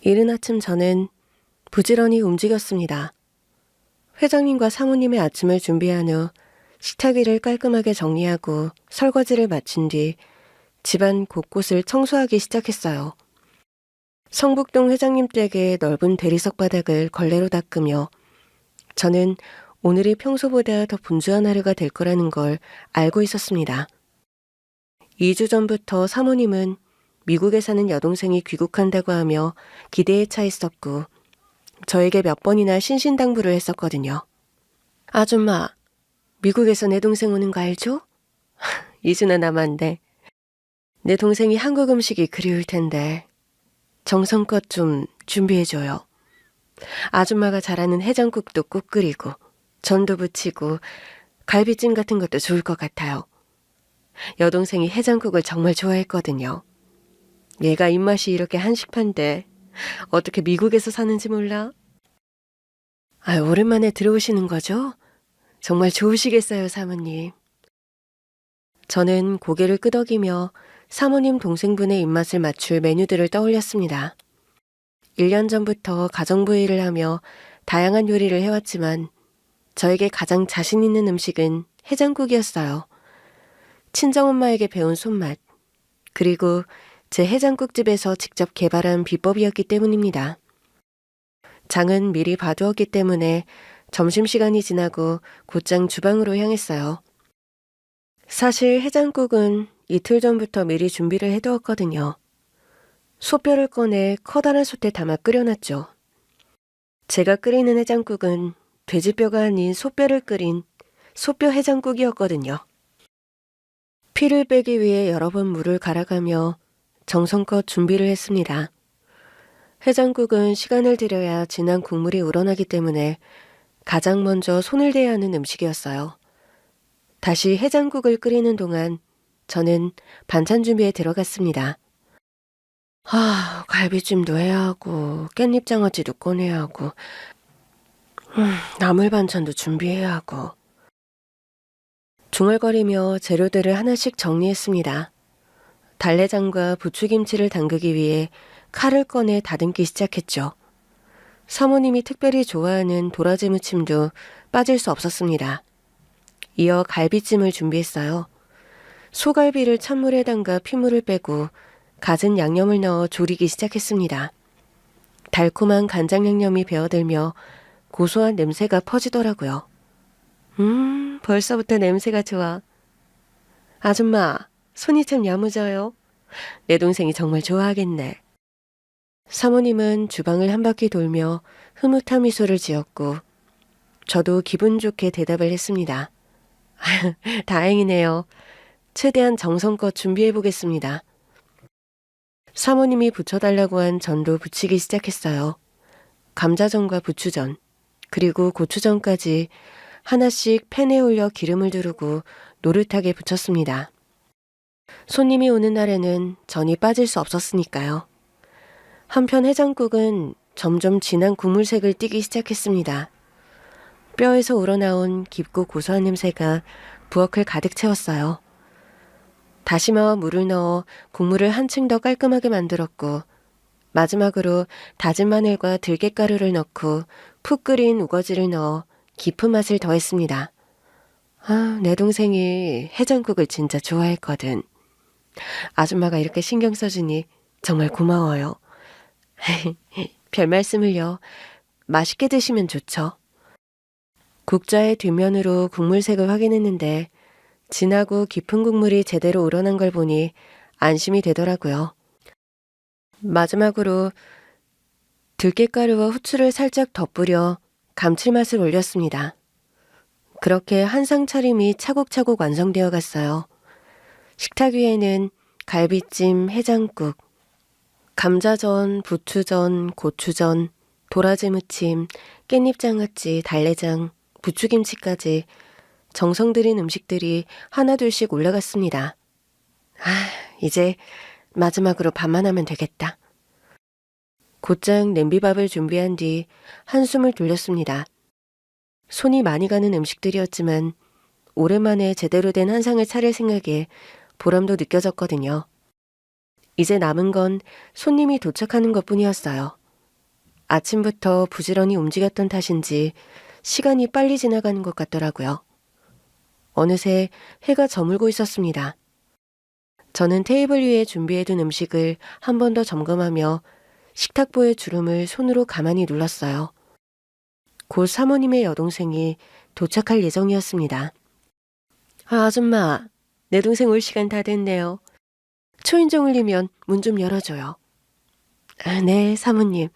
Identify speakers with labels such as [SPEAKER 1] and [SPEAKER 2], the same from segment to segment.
[SPEAKER 1] 이른 아침 저는 부지런히 움직였습니다. 회장님과 사모님의 아침을 준비한 후 식탁 위를 깔끔하게 정리하고 설거지를 마친 뒤 집안 곳곳을 청소하기 시작했어요. 성북동 회장님 댁의 넓은 대리석 바닥을 걸레로 닦으며 저는 오늘이 평소보다 더 분주한 하루가 될 거라는 걸 알고 있었습니다. 2주 전부터 사모님은 미국에 사는 여동생이 귀국한다고 하며 기대에 차 있었고 저에게 몇 번이나 신신당부를 했었거든요. 아줌마, 미국에서 내 동생 오는 거 알죠? 2주나 남았는데 내 동생이 한국 음식이 그리울 텐데 정성껏 좀 준비해줘요. 아줌마가 잘하는 해장국도 꼭 끓이고 전도 부치고 갈비찜 같은 것도 좋을 것 같아요. 여동생이 해장국을 정말 좋아했거든요. 얘가 입맛이 이렇게 한식판데 어떻게 미국에서 사는지 몰라? 오랜만에 들어오시는 거죠? 정말 좋으시겠어요, 사모님. 저는 고개를 끄덕이며 사모님 동생분의 입맛을 맞출 메뉴들을 떠올렸습니다. 1년 전부터 가정부일을 하며 다양한 요리를 해왔지만 저에게 가장 자신 있는 음식은 해장국이었어요. 친정엄마에게 배운 손맛, 그리고 제 해장국집에서 직접 개발한 비법이었기 때문입니다. 장은 미리 봐두었기 때문에 점심시간이 지나고 곧장 주방으로 향했어요. 사실 해장국은 이틀 전부터 미리 준비를 해두었거든요. 소뼈를 꺼내 커다란 솥에 담아 끓여놨죠. 제가 끓이는 해장국은 돼지뼈가 아닌 소뼈를 끓인 소뼈 해장국이었거든요. 피를 빼기 위해 여러 번 물을 갈아가며 정성껏 준비를 했습니다. 해장국은 시간을 들여야 진한 국물이 우러나기 때문에 가장 먼저 손을 대야 하는 음식이었어요. 다시 해장국을 끓이는 동안 저는 반찬 준비에 들어갔습니다. 갈비찜도 해야 하고 깻잎장아찌도 꺼내야 하고 나물 반찬도 준비해야 하고 중얼거리며 재료들을 하나씩 정리했습니다. 달래장과 부추김치를 담그기 위해 칼을 꺼내 다듬기 시작했죠. 사모님이 특별히 좋아하는 도라지 무침도 빠질 수 없었습니다. 이어 갈비찜을 준비했어요. 소갈비를 찬물에 담가 피물을 빼고 갖은 양념을 넣어 조리기 시작했습니다. 달콤한 간장 양념이 배어들며 고소한 냄새가 퍼지더라고요. 벌써부터 냄새가 좋아. 아줌마, 손이 참 야무져요. 내 동생이 정말 좋아하겠네. 사모님은 주방을 한 바퀴 돌며 흐뭇한 미소를 지었고 저도 기분 좋게 대답을 했습니다. 다행이네요. 최대한 정성껏 준비해 보겠습니다. 사모님이 부쳐달라고 한 전도 부치기 시작했어요. 감자전과 부추전, 그리고 고추전까지 하나씩 팬에 올려 기름을 두르고 노릇하게 부쳤습니다. 손님이 오는 날에는 전이 빠질 수 없었으니까요. 한편 해장국은 점점 진한 국물색을 띠기 시작했습니다. 뼈에서 우러나온 깊고 고소한 냄새가 부엌을 가득 채웠어요. 다시마와 물을 넣어 국물을 한층 더 깔끔하게 만들었고 마지막으로 다진 마늘과 들깨가루를 넣고 푹 끓인 우거지를 넣어 깊은 맛을 더했습니다. 내 동생이 해장국을 진짜 좋아했거든. 아줌마가 이렇게 신경 써주니 정말 고마워요. 별 말씀을요. 맛있게 드시면 좋죠. 국자의 뒷면으로 국물색을 확인했는데 진하고 깊은 국물이 제대로 우러난 걸 보니 안심이 되더라고요. 마지막으로 들깨가루와 후추를 살짝 덧뿌려 감칠맛을 올렸습니다. 그렇게 한상 차림이 차곡차곡 완성되어 갔어요. 식탁 위에는 갈비찜, 해장국, 감자전, 부추전, 고추전, 도라지 무침, 깻잎장아찌, 달래장, 부추김치까지 정성 들인 음식들이 하나둘씩 올라갔습니다. 이제 마지막으로 밥만 하면 되겠다. 곧장 냄비밥을 준비한 뒤 한숨을 돌렸습니다. 손이 많이 가는 음식들이었지만 오랜만에 제대로 된 한상을 차릴 생각에 보람도 느껴졌거든요. 이제 남은 건 손님이 도착하는 것뿐이었어요. 아침부터 부지런히 움직였던 탓인지 시간이 빨리 지나가는 것 같더라고요. 어느새 해가 저물고 있었습니다. 저는 테이블 위에 준비해둔 음식을 한 번 더 점검하며 식탁보의 주름을 손으로 가만히 눌렀어요. 곧 사모님의 여동생이 도착할 예정이었습니다. 아줌마, 내 동생 올 시간 다 됐네요. 초인종 울리면 문 좀 열어줘요. 네, 사모님.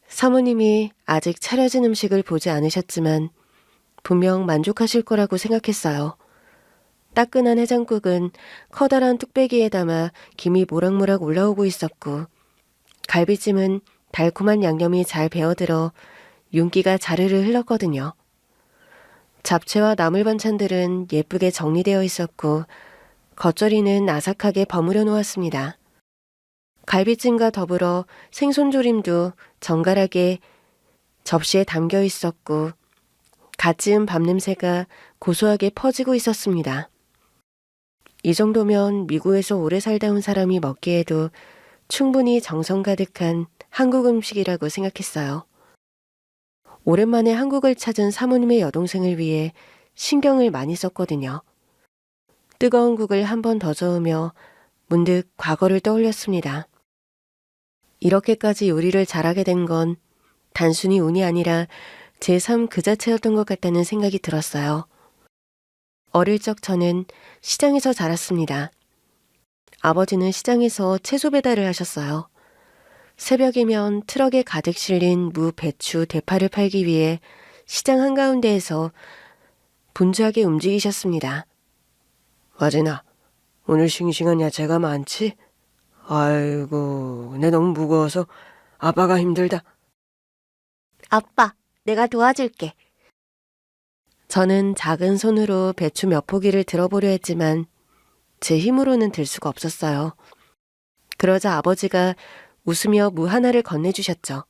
[SPEAKER 1] 사모님이 아직 차려진 음식을 보지 않으셨지만 분명 만족하실 거라고 생각했어요. 따끈한 해장국은 커다란 뚝배기에 담아 김이 모락모락 올라오고 있었고, 갈비찜은 달콤한 양념이 잘 배어들어 윤기가 자르르 흘렀거든요. 잡채와 나물 반찬들은 예쁘게 정리되어 있었고, 겉절이는 아삭하게 버무려 놓았습니다. 갈비찜과 더불어 생선조림도 정갈하게 접시에 담겨 있었고, 갓 지은 밥 냄새가 고소하게 퍼지고 있었습니다. 이 정도면 미국에서 오래 살다 온 사람이 먹기에도 충분히 정성 가득한 한국 음식이라고 생각했어요. 오랜만에 한국을 찾은 사모님의 여동생을 위해 신경을 많이 썼거든요. 뜨거운 국을 한 번 더 저으며 문득 과거를 떠올렸습니다. 이렇게까지 요리를 잘하게 된 건 단순히 운이 아니라 제 삶 그 자체였던 것 같다는 생각이 들었어요. 어릴 적 저는 시장에서 자랐습니다. 아버지는 시장에서 채소 배달을 하셨어요. 새벽이면 트럭에 가득 실린 무, 배추, 대파를 팔기 위해 시장 한가운데에서 분주하게 움직이셨습니다. 와진아, 오늘 싱싱한 야채가 많지? 아이고, 내 너무 무거워서 아빠가 힘들다. 아빠, 내가 도와줄게. 저는 작은 손으로 배추 몇 포기를 들어보려 했지만 제 힘으로는 들 수가 없었어요. 그러자 아버지가 웃으며 무 하나를 건네주셨죠.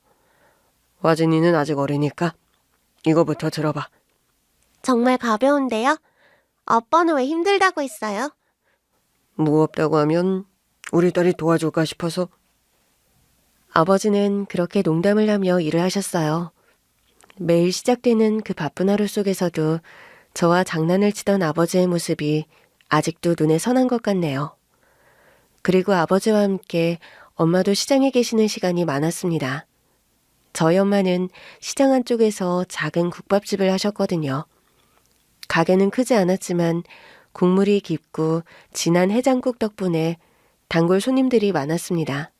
[SPEAKER 1] 와진이는 아직 어리니까 이거부터 들어봐. 정말 가벼운데요? 아빠는 왜 힘들다고 했어요? 무겁다고 하면 우리 딸이 도와줄까 싶어서. 아버지는 그렇게 농담을 하며 일을 하셨어요. 매일 시작되는 그 바쁜 하루 속에서도 저와 장난을 치던 아버지의 모습이 아직도 눈에 선한 것 같네요. 그리고 아버지와 함께 엄마도 시장에 계시는 시간이 많았습니다. 저희 엄마는 시장 안쪽에서 작은 국밥집을 하셨거든요. 가게는 크지 않았지만 국물이 깊고 진한 해장국 덕분에 단골 손님들이 많았습니다.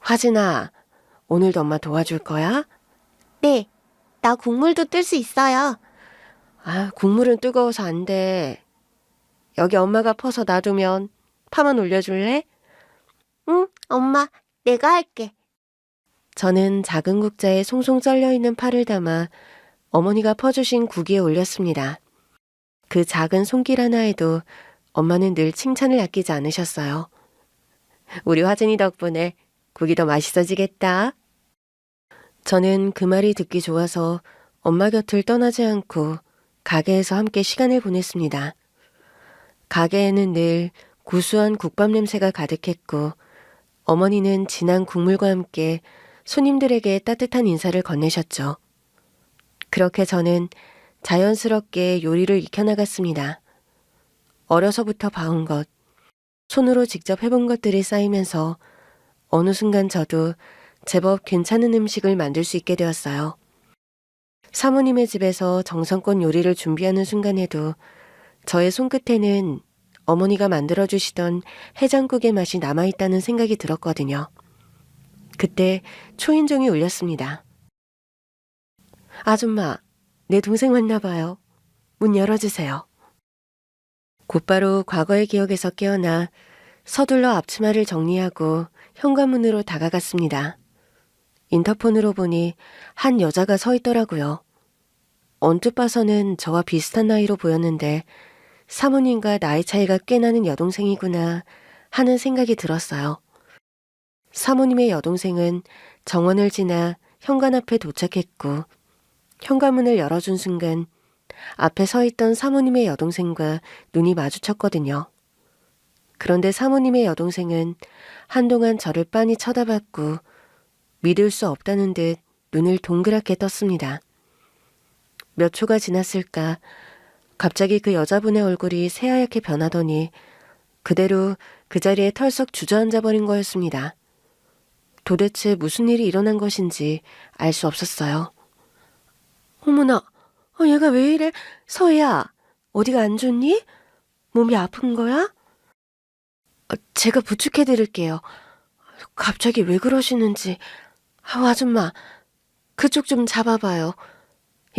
[SPEAKER 1] 화진아, 오늘도 엄마 도와줄 거야? 네, 나 국물도 뜰 수 있어요. 아, 국물은 뜨거워서 안 돼. 여기 엄마가 퍼서 놔두면 파만 올려줄래? 응, 엄마, 내가 할게. 저는 작은 국자에 송송 썰려있는 파를 담아 어머니가 퍼주신 국 위에 올렸습니다. 그 작은 손길 하나에도 엄마는 늘 칭찬을 아끼지 않으셨어요. 우리 화진이 덕분에 국이 더 맛있어지겠다. 저는 그 말이 듣기 좋아서 엄마 곁을 떠나지 않고 가게에서 함께 시간을 보냈습니다. 가게에는 늘 구수한 국밥 냄새가 가득했고 어머니는 진한 국물과 함께 손님들에게 따뜻한 인사를 건네셨죠. 그렇게 저는 자연스럽게 요리를 익혀나갔습니다. 어려서부터 봐온 것, 손으로 직접 해본 것들이 쌓이면서 어느 순간 저도 제법 괜찮은 음식을 만들 수 있게 되었어요. 사모님의 집에서 정성껏 요리를 준비하는 순간에도 저의 손끝에는 어머니가 만들어주시던 해장국의 맛이 남아있다는 생각이 들었거든요. 그때 초인종이 울렸습니다. 아줌마, 내 동생 왔나 봐요. 문 열어주세요. 곧바로 과거의 기억에서 깨어나 서둘러 앞치마를 정리하고 현관문으로 다가갔습니다. 인터폰으로 보니 한 여자가 서 있더라고요. 언뜻 봐서는 저와 비슷한 나이로 보였는데 사모님과 나이 차이가 꽤 나는 여동생이구나 하는 생각이 들었어요. 사모님의 여동생은 정원을 지나 현관 앞에 도착했고 현관문을 열어준 순간 앞에 서 있던 사모님의 여동생과 눈이 마주쳤거든요. 그런데 사모님의 여동생은 한동안 저를 빤히 쳐다봤고 믿을 수 없다는 듯 눈을 동그랗게 떴습니다. 몇 초가 지났을까 갑자기 그 여자분의 얼굴이 새하얗게 변하더니 그대로 그 자리에 털썩 주저앉아 버린 거였습니다. 도대체 무슨 일이 일어난 것인지 알 수 없었어요. 어머나, 얘가 왜 이래? 서희야, 어디가 안 좋니? 몸이 아픈 거야? 제가 부축해드릴게요. 갑자기 왜 그러시는지. 아줌마, 그쪽 좀 잡아봐요.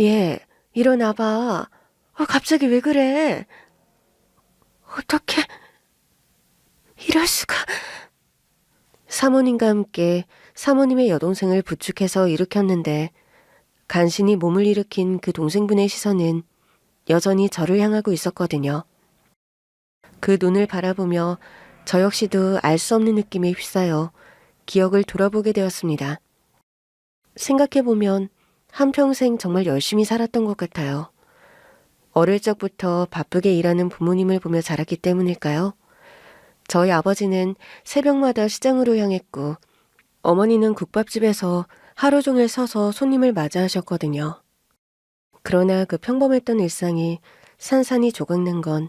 [SPEAKER 1] 얘, 일어나봐. 갑자기 왜 그래? 어떻게 이럴 수가. 사모님과 함께 사모님의 여동생을 부축해서 일으켰는데 간신히 몸을 일으킨 그 동생분의 시선은 여전히 저를 향하고 있었거든요. 그 눈을 바라보며 저 역시도 알 수 없는 느낌에 휩싸여 기억을 돌아보게 되었습니다. 생각해보면 한평생 정말 열심히 살았던 것 같아요. 어릴 적부터 바쁘게 일하는 부모님을 보며 자랐기 때문일까요? 저희 아버지는 새벽마다 시장으로 향했고 어머니는 국밥집에서 하루 종일 서서 손님을 맞이하셨거든요. 그러나 그 평범했던 일상이 산산이 조각난 건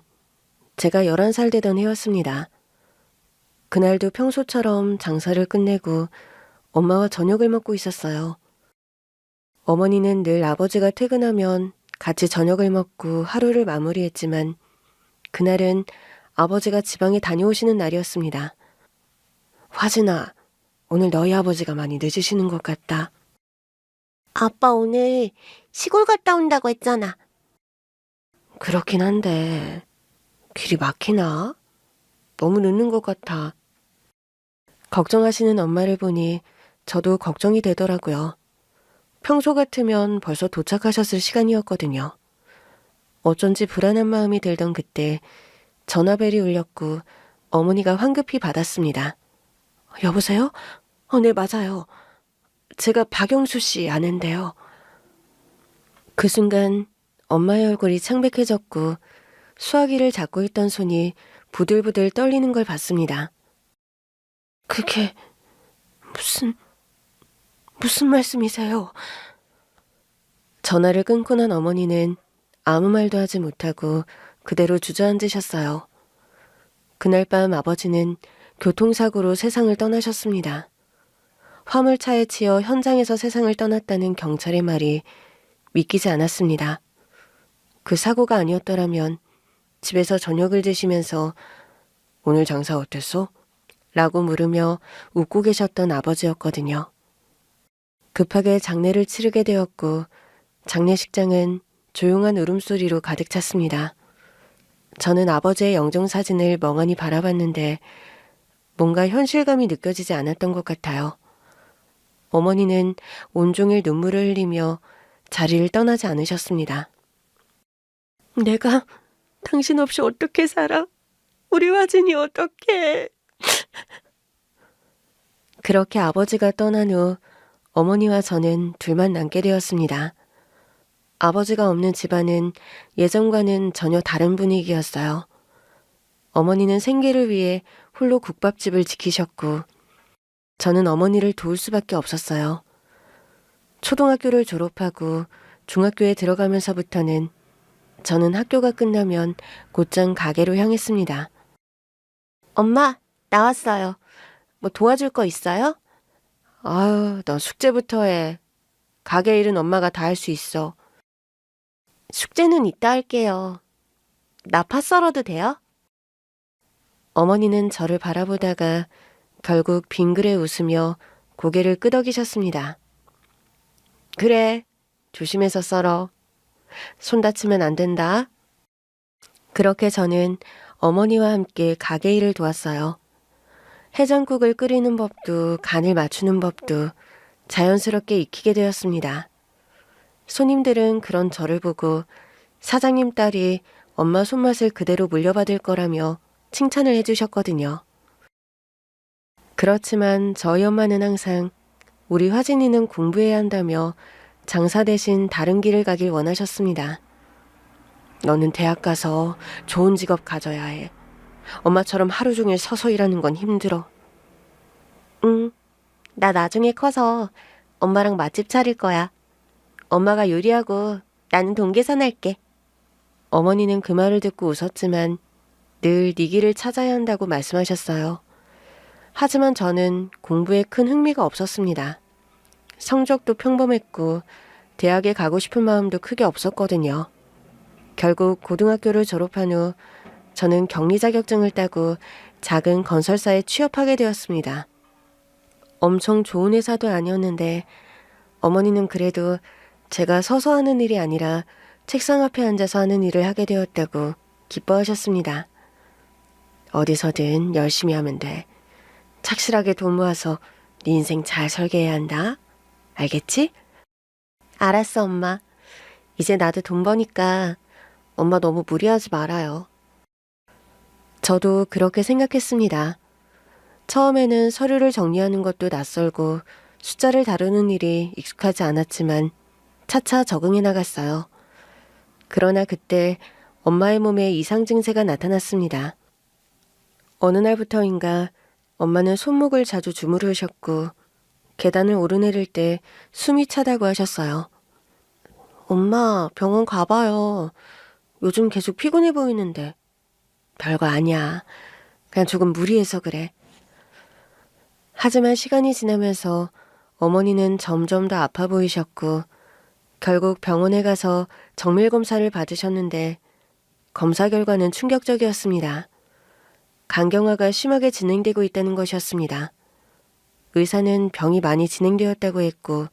[SPEAKER 1] 제가 11살 되던 해였습니다. 그날도 평소처럼 장사를 끝내고 엄마와 저녁을 먹고 있었어요. 어머니는 늘 아버지가 퇴근하면 같이 저녁을 먹고 하루를 마무리했지만 그날은 아버지가 지방에 다녀오시는 날이었습니다. 화진아, 오늘 너희 아버지가 많이 늦으시는 것 같다. 아빠 오늘 시골 갔다 온다고 했잖아. 그렇긴 한데 길이 막히나? 너무 늦는 것 같아. 걱정하시는 엄마를 보니 저도 걱정이 되더라고요. 평소 같으면 벌써 도착하셨을 시간이었거든요. 어쩐지 불안한 마음이 들던 그때 전화벨이 울렸고 어머니가 황급히 받았습니다. 여보세요? 네, 맞아요. 제가 박영수 씨 아는데요. 그 순간 엄마의 얼굴이 창백해졌고 수화기를 잡고 있던 손이 부들부들 떨리는 걸 봤습니다. 그게 무슨 말씀이세요? 전화를 끊고 난 어머니는 아무 말도 하지 못하고 그대로 주저앉으셨어요. 그날 밤 아버지는 교통사고로 세상을 떠나셨습니다. 화물차에 치여 현장에서 세상을 떠났다는 경찰의 말이 믿기지 않았습니다. 그 사고가 아니었더라면 집에서 저녁을 드시면서 오늘 장사 어땠어? 라고 물으며 웃고 계셨던 아버지였거든요. 급하게 장례를 치르게 되었고 장례식장은 조용한 울음소리로 가득 찼습니다. 저는 아버지의 영정사진을 멍하니 바라봤는데 뭔가 현실감이 느껴지지 않았던 것 같아요. 어머니는 온종일 눈물을 흘리며 자리를 떠나지 않으셨습니다. 내가 당신 없이 어떻게 살아? 우리 화진이 어떡해? 그렇게 아버지가 떠난 후 어머니와 저는 둘만 남게 되었습니다. 아버지가 없는 집안은 예전과는 전혀 다른 분위기였어요. 어머니는 생계를 위해 홀로 국밥집을 지키셨고 저는 어머니를 도울 수밖에 없었어요. 초등학교를 졸업하고 중학교에 들어가면서부터는 저는 학교가 끝나면 곧장 가게로 향했습니다. 엄마, 나왔어요. 뭐 도와줄 거 있어요? 아유, 너 숙제부터 해. 가게 일은 엄마가 다 할 수 있어. 숙제는 이따 할게요. 나 파 썰어도 돼요? 어머니는 저를 바라보다가 결국 빙그레 웃으며 고개를 끄덕이셨습니다. 그래, 조심해서 썰어. 손 다치면 안 된다. 그렇게 저는 어머니와 함께 가게 일을 도왔어요. 해장국을 끓이는 법도 간을 맞추는 법도 자연스럽게 익히게 되었습니다. 손님들은 그런 저를 보고 사장님 딸이 엄마 손맛을 그대로 물려받을 거라며 칭찬을 해주셨거든요. 그렇지만 저희 엄마는 항상 우리 화진이는 공부해야 한다며 장사 대신 다른 길을 가길 원하셨습니다. 너는 대학 가서 좋은 직업 가져야 해. 엄마처럼 하루 종일 서서 일하는 건 힘들어. 응, 나 나중에 커서 엄마랑 맛집 차릴 거야. 엄마가 요리하고 나는 동계산 할게. 어머니는 그 말을 듣고 웃었지만 늘 네 길을 찾아야 한다고 말씀하셨어요. 하지만 저는 공부에 큰 흥미가 없었습니다. 성적도 평범했고 대학에 가고 싶은 마음도 크게 없었거든요. 결국 고등학교를 졸업한 후 저는 격리 자격증을 따고 작은 건설사에 취업하게 되었습니다. 엄청 좋은 회사도 아니었는데 어머니는 그래도 제가 서서 하는 일이 아니라 책상 앞에 앉아서 하는 일을 하게 되었다고 기뻐하셨습니다. 어디서든 열심히 하면 돼. 착실하게 돈 모아서 네 인생 잘 설계해야 한다. 알겠지? 알았어, 엄마. 이제 나도 돈 버니까 엄마 너무 무리하지 말아요. 저도 그렇게 생각했습니다. 처음에는 서류를 정리하는 것도 낯설고 숫자를 다루는 일이 익숙하지 않았지만 차차 적응해 나갔어요. 그러나 그때 엄마의 몸에 이상 증세가 나타났습니다. 어느 날부터인가 엄마는 손목을 자주 주무르셨고 계단을 오르내릴 때 숨이 차다고 하셨어요. 엄마, 병원 가봐요. 요즘 계속 피곤해 보이는데. 별거 아니야. 그냥 조금 무리해서 그래. 하지만 시간이 지나면서 어머니는 점점 더 아파 보이셨고 결국 병원에 가서 정밀 검사를 받으셨는데 검사 결과는 충격적이었습니다. 간경화가 심하게 진행되고 있다는 것이었습니다. 의사는 병이 많이 진행되었다고 했고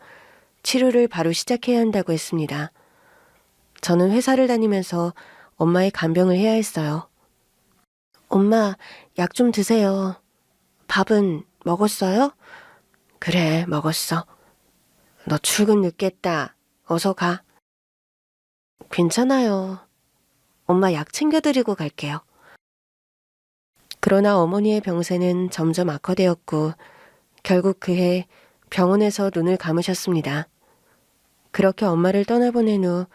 [SPEAKER 1] 치료를 바로 시작해야 한다고 했습니다. 저는 회사를 다니면서 엄마의 간병을 해야 했어요. 엄마, 약 좀 드세요. 밥은 먹었어요? 그래, 먹었어. 너 출근 늦겠다. 어서 가. 괜찮아요. 엄마 약 챙겨드리고 갈게요. 그러나 어머니의 병세는 점점 악화되었고 결국 그해 병원에서 눈을 감으셨습니다. 그렇게 엄마를 떠나보낸 후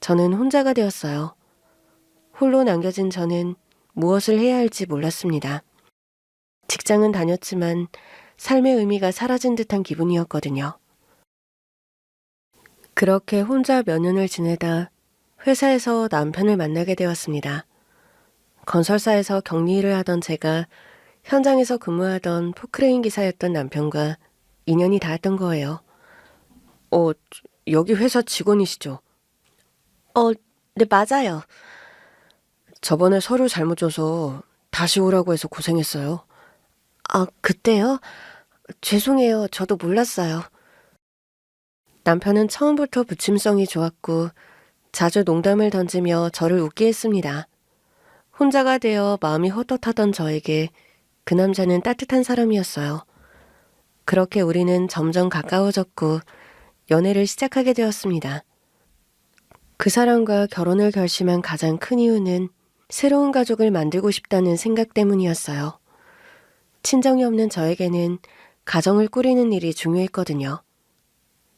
[SPEAKER 1] 저는 혼자가 되었어요. 홀로 남겨진 저는 무엇을 해야 할지 몰랐습니다. 직장은 다녔지만 삶의 의미가 사라진 듯한 기분이었거든요. 그렇게 혼자 몇 년을 지내다 회사에서 남편을 만나게 되었습니다. 건설사에서 격리 일을 하던 제가 현장에서 근무하던 포크레인 기사였던 남편과 인연이 닿았던 거예요. 여기 회사 직원이시죠? 네, 맞아요. 저번에 서류 잘못 줘서 다시 오라고 해서 고생했어요. 아, 그때요? 죄송해요. 저도 몰랐어요. 남편은 처음부터 부침성이 좋았고 자주 농담을 던지며 저를 웃게 했습니다. 혼자가 되어 마음이 헛헛하던 저에게 그 남자는 따뜻한 사람이었어요. 그렇게 우리는 점점 가까워졌고 연애를 시작하게 되었습니다. 그 사람과 결혼을 결심한 가장 큰 이유는 새로운 가족을 만들고 싶다는 생각 때문이었어요. 친정이 없는 저에게는 가정을 꾸리는 일이 중요했거든요.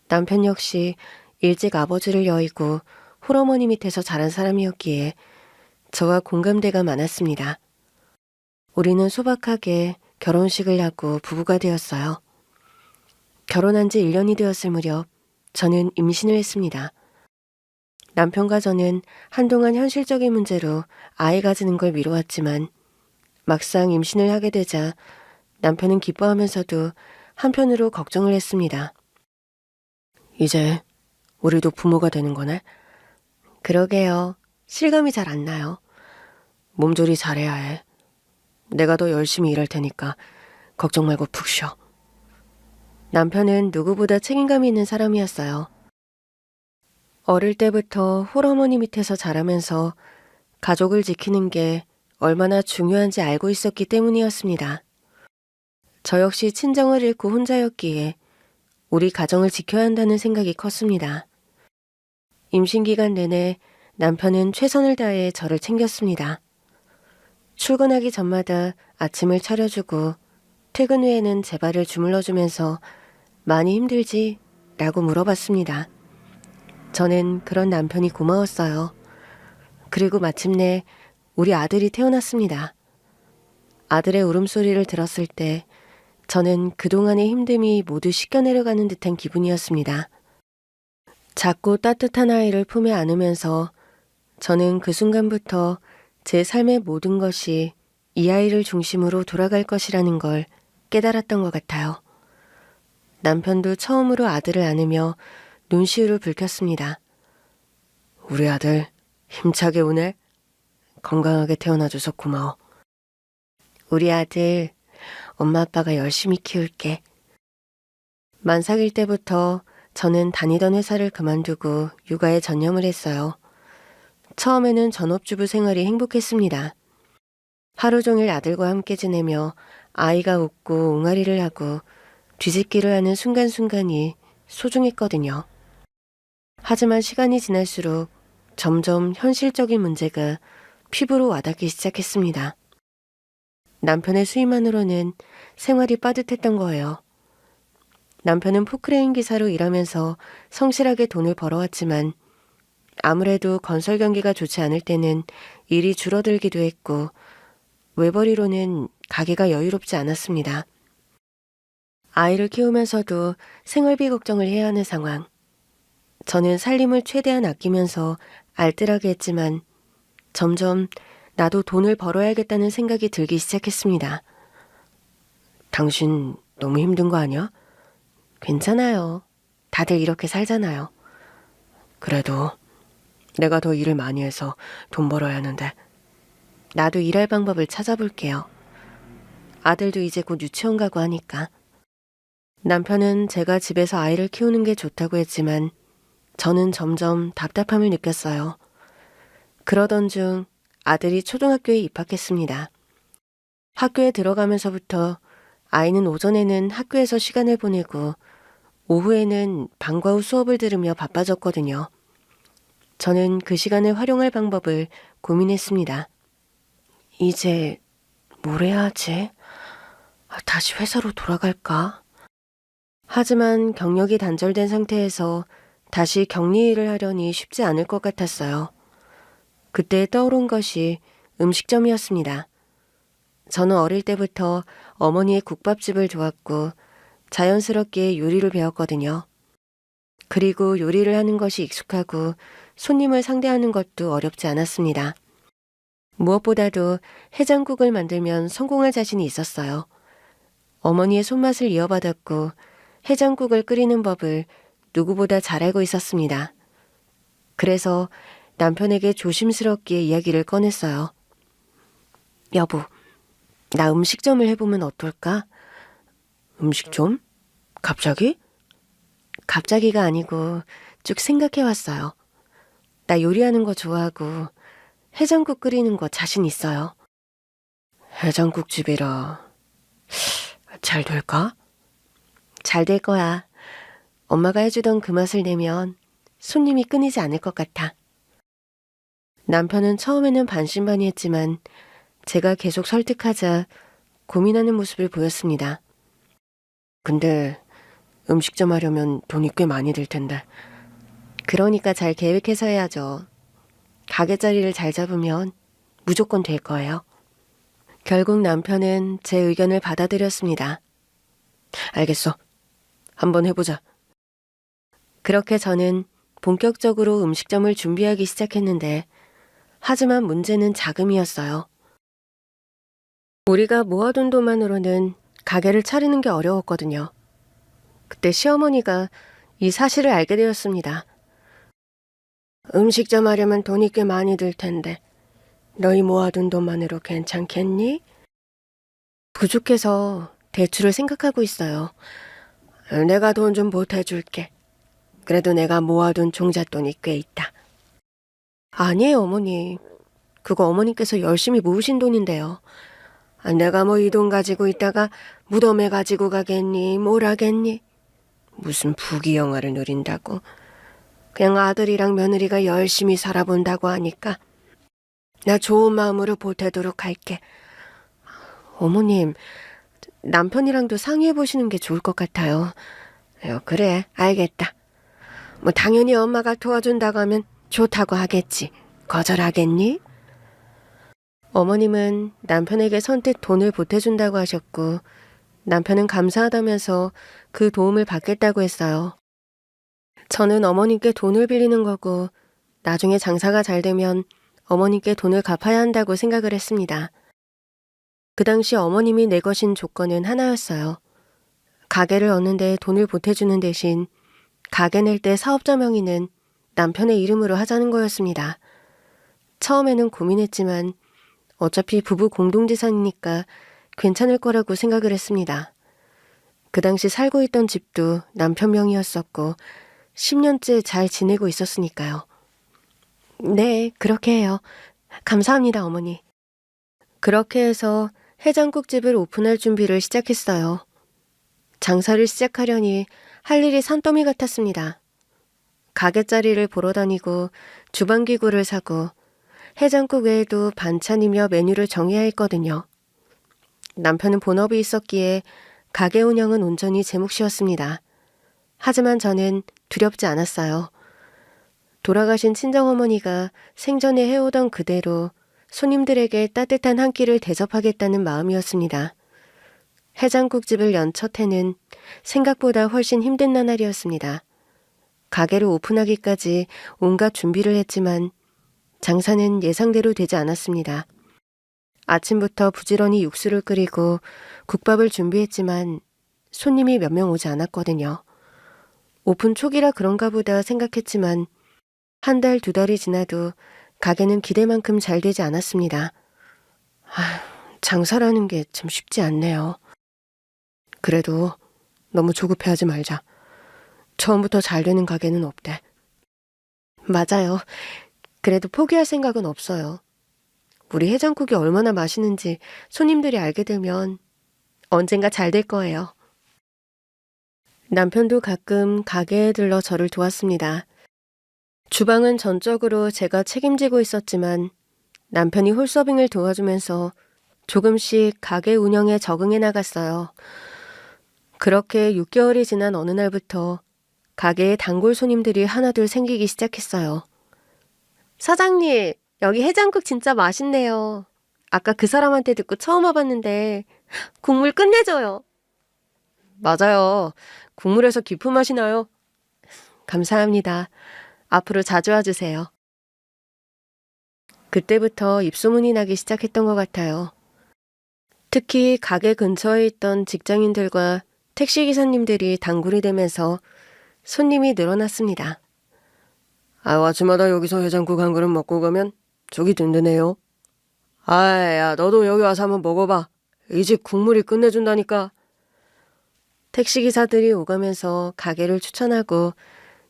[SPEAKER 1] 남편 역시 일찍 아버지를 여의고 홀어머니 밑에서 자란 사람이었기에 저와 공감대가 많았습니다. 우리는 소박하게 결혼식을 하고 부부가 되었어요. 결혼한 지 1년이 되었을 무렵 저는 임신을 했습니다. 남편과 저는 한동안 현실적인 문제로 아이 가지는 걸 미뤄왔지만 막상 임신을 하게 되자 남편은 기뻐하면서도 한편으로 걱정을 했습니다. 이제 우리도 부모가 되는 거네? 그러게요. 실감이 잘 안 나요. 몸조리 잘해야 해. 내가 더 열심히 일할 테니까 걱정 말고 푹 쉬어. 남편은 누구보다 책임감이 있는 사람이었어요. 어릴 때부터 홀어머니 밑에서 자라면서 가족을 지키는 게 얼마나 중요한지 알고 있었기 때문이었습니다. 저 역시 친정을 잃고 혼자였기에 우리 가정을 지켜야 한다는 생각이 컸습니다. 임신 기간 내내 남편은 최선을 다해 저를 챙겼습니다. 출근하기 전마다 아침을 차려주고 퇴근 후에는 제 발을 주물러주면서 많이 힘들지? 라고 물어봤습니다. 저는 그런 남편이 고마웠어요. 그리고 마침내 우리 아들이 태어났습니다. 아들의 울음소리를 들었을 때 저는 그동안의 힘듦이 모두 씻겨내려가는 듯한 기분이었습니다. 작고 따뜻한 아이를 품에 안으면서 저는 그 순간부터 제 삶의 모든 것이 이 아이를 중심으로 돌아갈 것이라는 걸 깨달았던 것 같아요. 남편도 처음으로 아들을 안으며 눈시울을 붉혔습니다. 우리 아들 힘차게 우네. 건강하게 태어나줘서 고마워. 우리 아들 엄마 아빠가 열심히 키울게. 만삭일 때부터 저는 다니던 회사를 그만두고 육아에 전념을 했어요. 처음에는 전업주부 생활이 행복했습니다. 하루 종일 아들과 함께 지내며 아이가 웃고 옹알이를 하고 뒤집기를 하는 순간순간이 소중했거든요. 하지만 시간이 지날수록 점점 현실적인 문제가 피부로 와닿기 시작했습니다. 남편의 수입만으로는 생활이 빠듯했던 거예요. 남편은 포크레인 기사로 일하면서 성실하게 돈을 벌어왔지만 아무래도 건설 경기가 좋지 않을 때는 일이 줄어들기도 했고 외벌이로는 가게가 여유롭지 않았습니다. 아이를 키우면서도 생활비 걱정을 해야 하는 상황. 저는 살림을 최대한 아끼면서 알뜰하게 했지만 점점 나도 돈을 벌어야겠다는 생각이 들기 시작했습니다. 당신 너무 힘든 거 아니야? 괜찮아요. 다들 이렇게 살잖아요. 그래도 내가 더 일을 많이 해서 돈 벌어야 하는데 나도 일할 방법을 찾아볼게요. 아들도 이제 곧 유치원 가고 하니까. 남편은 제가 집에서 아이를 키우는 게 좋다고 했지만 저는 점점 답답함을 느꼈어요. 그러던 중 아들이 초등학교에 입학했습니다. 학교에 들어가면서부터 아이는 오전에는 학교에서 시간을 보내고 오후에는 방과 후 수업을 들으며 바빠졌거든요. 저는 그 시간을 활용할 방법을 고민했습니다. 이제 뭘 해야 하지? 다시 회사로 돌아갈까? 하지만 경력이 단절된 상태에서 다시 격리 일을 하려니 쉽지 않을 것 같았어요. 그때 떠오른 것이 음식점이었습니다. 저는 어릴 때부터 어머니의 국밥집을 좋아했고 자연스럽게 요리를 배웠거든요. 그리고 요리를 하는 것이 익숙하고 손님을 상대하는 것도 어렵지 않았습니다. 무엇보다도 해장국을 만들면 성공할 자신이 있었어요. 어머니의 손맛을 이어받았고 해장국을 끓이는 법을 누구보다 잘 알고 있었습니다. 그래서 남편에게 조심스럽게 이야기를 꺼냈어요. 여보, 나 음식점을 해보면 어떨까? 음식점? 갑자기? 갑자기가 아니고 쭉 생각해왔어요. 나 요리하는 거 좋아하고 해장국 끓이는 거 자신 있어요. 해장국집이라 잘 될까? 잘 될 거야. 엄마가 해주던 그 맛을 내면 손님이 끊이지 않을 것 같아. 남편은 처음에는 반신반의했지만 제가 계속 설득하자 고민하는 모습을 보였습니다. 근데 음식점 하려면 돈이 꽤 많이 들 텐데. 그러니까 잘 계획해서 해야죠. 가게 자리를 잘 잡으면 무조건 될 거예요. 결국 남편은 제 의견을 받아들였습니다. 알겠어. 한번 해보자. 그렇게 저는 본격적으로 음식점을 준비하기 시작했는데 하지만 문제는 자금이었어요. 우리가 모아둔 돈만으로는 가게를 차리는 게 어려웠거든요. 그때 시어머니가 이 사실을 알게 되었습니다. 음식점 하려면 돈이 꽤 많이 들 텐데 너희 모아둔 돈만으로 괜찮겠니? 부족해서 대출을 생각하고 있어요. 내가 돈 좀 보태줄게. 그래도 내가 모아둔 종잣돈이 꽤 있다. 아니에요, 어머니. 그거 어머니께서 열심히 모으신 돈인데요. 내가 뭐 이 돈 가지고 있다가 무덤에 가지고 가겠니? 뭘 하겠니? 무슨 부귀영화를 누린다고. 그냥 아들이랑 며느리가 열심히 살아본다고 하니까 나 좋은 마음으로 보태도록 할게. 어머님, 남편이랑도 상의해보시는 게 좋을 것 같아요. 그래, 알겠다. 뭐 당연히 엄마가 도와준다고 하면 좋다고 하겠지. 거절하겠니? 어머님은 남편에게 선뜻 돈을 보태준다고 하셨고 남편은 감사하다면서 그 도움을 받겠다고 했어요. 저는 어머님께 돈을 빌리는 거고 나중에 장사가 잘 되면 어머님께 돈을 갚아야 한다고 생각을 했습니다. 그 당시 어머님이 내거신 조건은 하나였어요. 가게를 얻는데 돈을 보태주는 대신 가게 낼 때 사업자 명의는 남편의 이름으로 하자는 거였습니다. 처음에는 고민했지만 어차피 부부 공동재산이니까 괜찮을 거라고 생각을 했습니다. 그 당시 살고 있던 집도 남편 명의였었고 10년째 잘 지내고 있었으니까요. 네, 그렇게 해요. 감사합니다, 어머니. 그렇게 해서 해장국집을 오픈할 준비를 시작했어요. 장사를 시작하려니 할 일이 산더미 같았습니다. 가게 자리를 보러 다니고 주방기구를 사고 해장국 외에도 반찬이며 메뉴를 정해야 했거든요. 남편은 본업이 있었기에 가게 운영은 온전히 제 몫이었습니다. 하지만 저는 두렵지 않았어요. 돌아가신 친정어머니가 생전에 해오던 그대로 손님들에게 따뜻한 한 끼를 대접하겠다는 마음이었습니다. 해장국집을 연 첫 해는 생각보다 훨씬 힘든 나날이었습니다. 가게를 오픈하기까지 온갖 준비를 했지만 장사는 예상대로 되지 않았습니다. 아침부터 부지런히 육수를 끓이고 국밥을 준비했지만 손님이 몇 명 오지 않았거든요. 오픈 초기라 그런가 보다 생각했지만 한 달, 두 달이 지나도 가게는 기대만큼 잘 되지 않았습니다. 장사라는 게 참 쉽지 않네요. 그래도 너무 조급해하지 말자. 처음부터 잘 되는 가게는 없대. 맞아요. 그래도 포기할 생각은 없어요. 우리 해장국이 얼마나 맛있는지 손님들이 알게 되면 언젠가 잘 될 거예요. 남편도 가끔 가게에 들러 저를 도왔습니다. 주방은 전적으로 제가 책임지고 있었지만 남편이 홀서빙을 도와주면서 조금씩 가게 운영에 적응해 나갔어요. 그렇게 6개월이 지난 어느 날부터 가게에 단골 손님들이 하나둘 생기기 시작했어요. 사장님, 여기 해장국 진짜 맛있네요. 아까 그 사람한테 듣고 처음 와봤는데 국물 끝내줘요. 맞아요. 국물에서 깊은 맛이 나요. 감사합니다. 앞으로 자주 와주세요. 그때부터 입소문이 나기 시작했던 것 같아요. 특히 가게 근처에 있던 직장인들과 택시기사님들이 단골이 되면서 손님이 늘어났습니다. 아침마다 여기서 해장국 한 그릇 먹고 가면 속이 든든해요. 야, 너도 여기 와서 한번 먹어봐. 이 집 국물이 끝내준다니까. 택시기사들이 오가면서 가게를 추천하고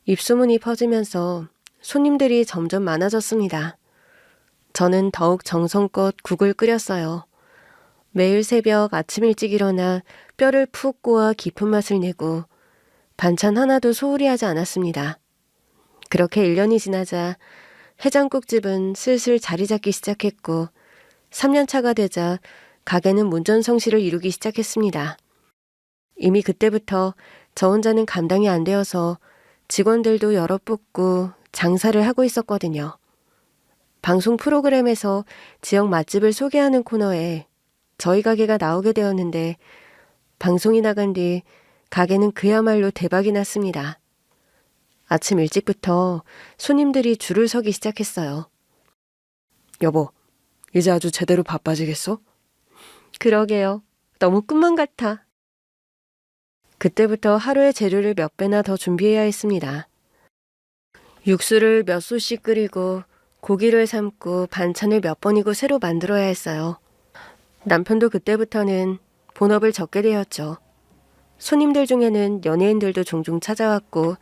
[SPEAKER 1] 입소문이 퍼지면서 손님들이 점점 많아졌습니다. 저는 더욱 정성껏 국을 끓였어요. 매일 새벽 아침 일찍 일어나 뼈를 푹 꼬아 깊은 맛을 내고 반찬 하나도 소홀히 하지 않았습니다. 그렇게 1년이 지나자 해장국집은 슬슬 자리 잡기 시작했고 3년 차가 되자 가게는 문전성시를 이루기 시작했습니다. 이미 그때부터 저 혼자는 감당이 안 되어서 직원들도 여러 뽑고 장사를 하고 있었거든요. 방송 프로그램에서 지역 맛집을 소개하는 코너에 저희 가게가 나오게 되었는데 방송이 나간 뒤 가게는 그야말로 대박이 났습니다. 아침 일찍부터 손님들이 줄을 서기 시작했어요. 여보, 이제 아주 제대로 바빠지겠어? 그러게요. 너무 꿈만 같아. 그때부터 하루에 재료를 몇 배나 더 준비해야 했습니다. 육수를 몇 솥씩 끓이고 고기를 삶고 반찬을 몇 번이고 새로 만들어야 했어요. 남편도 그때부터는 본업을 접게 되었죠. 손님들 중에는 연예인들도 종종 찾아왔고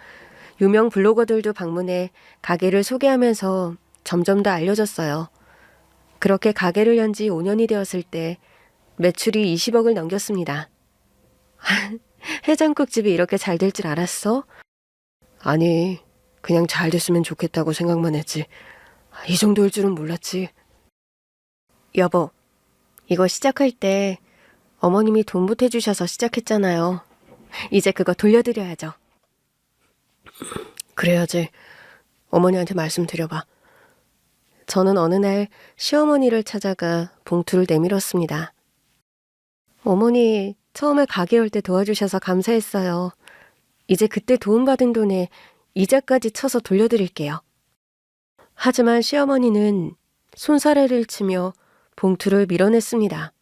[SPEAKER 1] 유명 블로거들도 방문해 가게를 소개하면서 점점 더 알려졌어요. 그렇게 가게를 연 지 5년이 되었을 때 매출이 20억을 넘겼습니다. 해장국집이 이렇게 잘 될 줄 알았어? 아니, 그냥 잘 됐으면 좋겠다고 생각만 했지. 이 정도일 줄은 몰랐지. 여보, 이거 시작할 때 어머님이 돈 보태주셔서 시작했잖아요. 이제 그거 돌려드려야죠. 그래야지. 어머니한테 말씀드려봐. 저는 어느 날 시어머니를 찾아가 봉투를 내밀었습니다. 어머니, 처음에 가게 올 때 도와주셔서 감사했어요. 이제 그때 도움받은 돈에 이자까지 쳐서 돌려드릴게요. 하지만 시어머니는 손사래를 치며 봉투를 밀어냈습니다.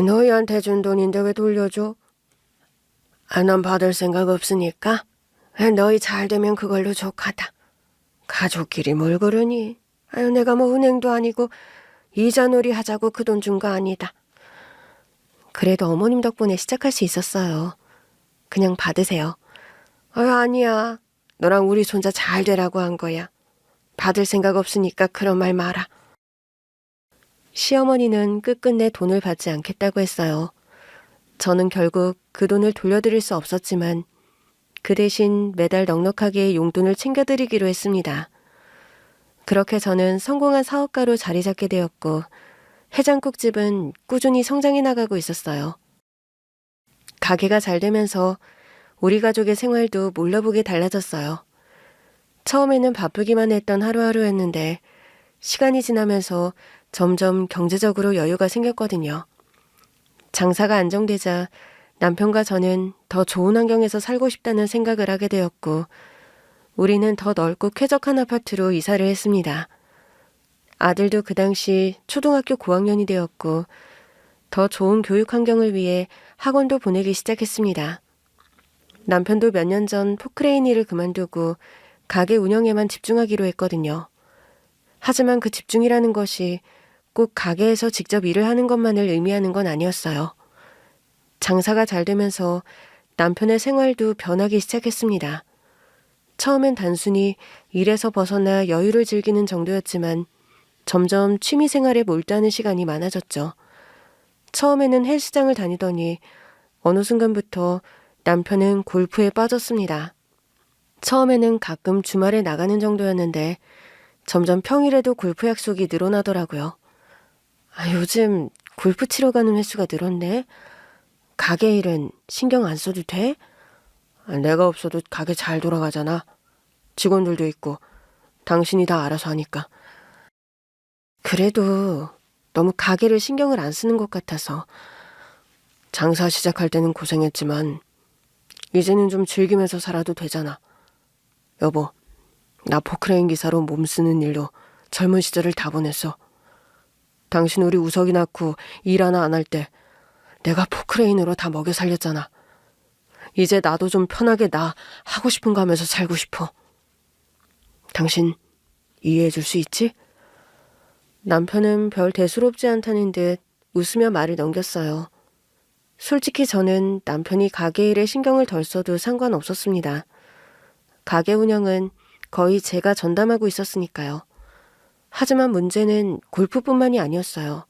[SPEAKER 1] 너희한테 준 돈인데 왜 돌려줘? 난 받을 생각 없으니까 너희 잘 되면 그걸로 족하다. 가족끼리 뭘 그러니? 내가 뭐 은행도 아니고 이자놀이 하자고 그 돈 준 거 아니다. 그래도 어머님 덕분에 시작할 수 있었어요. 그냥 받으세요. 아니야. 너랑 우리 손자 잘 되라고 한 거야. 받을 생각 없으니까 그런 말 마라. 시어머니는 끝끝내 돈을 받지 않겠다고 했어요. 저는 결국 그 돈을 돌려드릴 수 없었지만 그 대신 매달 넉넉하게 용돈을 챙겨드리기로 했습니다. 그렇게 저는 성공한 사업가로 자리 잡게 되었고 해장국집은 꾸준히 성장해 나가고 있었어요. 가게가 잘 되면서 우리 가족의 생활도 몰라보게 달라졌어요. 처음에는 바쁘기만 했던 하루하루였는데 시간이 지나면서 점점 경제적으로 여유가 생겼거든요. 장사가 안정되자 남편과 저는 더 좋은 환경에서 살고 싶다는 생각을 하게 되었고 우리는 더 넓고 쾌적한 아파트로 이사를 했습니다. 아들도 그 당시 초등학교 고학년이 되었고 더 좋은 교육 환경을 위해 학원도 보내기 시작했습니다. 남편도 몇 년 전 포크레인 일을 그만두고 가게 운영에만 집중하기로 했거든요. 하지만 그 집중이라는 것이 꼭 가게에서 직접 일을 하는 것만을 의미하는 건 아니었어요. 장사가 잘 되면서 남편의 생활도 변하기 시작했습니다. 처음엔 단순히 일에서 벗어나 여유를 즐기는 정도였지만 점점 취미생활에 몰두하는 시간이 많아졌죠. 처음에는 헬스장을 다니더니 어느 순간부터 남편은 골프에 빠졌습니다. 처음에는 가끔 주말에 나가는 정도였는데 점점 평일에도 골프 약속이 늘어나더라고요. 요즘 골프 치러 가는 횟수가 늘었네. 가게 일은 신경 안 써도 돼? 내가 없어도 가게 잘 돌아가잖아. 직원들도 있고 당신이 다 알아서 하니까. 그래도 너무 가게를 신경을 안 쓰는 것 같아서 장사 시작할 때는 고생했지만 이제는 좀 즐기면서 살아도 되잖아. 여보, 나 포크레인 기사로 몸 쓰는 일로 젊은 시절을 다 보냈어. 당신 우리 우석이 낳고 일 하나 안 할 때 내가 포크레인으로 다 먹여 살렸잖아. 이제 나도 좀 편하게 나 하고 싶은 거 하면서 살고 싶어. 당신 이해해 줄 수 있지? 남편은 별 대수롭지 않다는 듯 웃으며 말을 넘겼어요. 솔직히 저는 남편이 가게 일에 신경을 덜 써도 상관없었습니다. 가게 운영은 거의 제가 전담하고 있었으니까요. 하지만 문제는 골프뿐만이 아니었어요.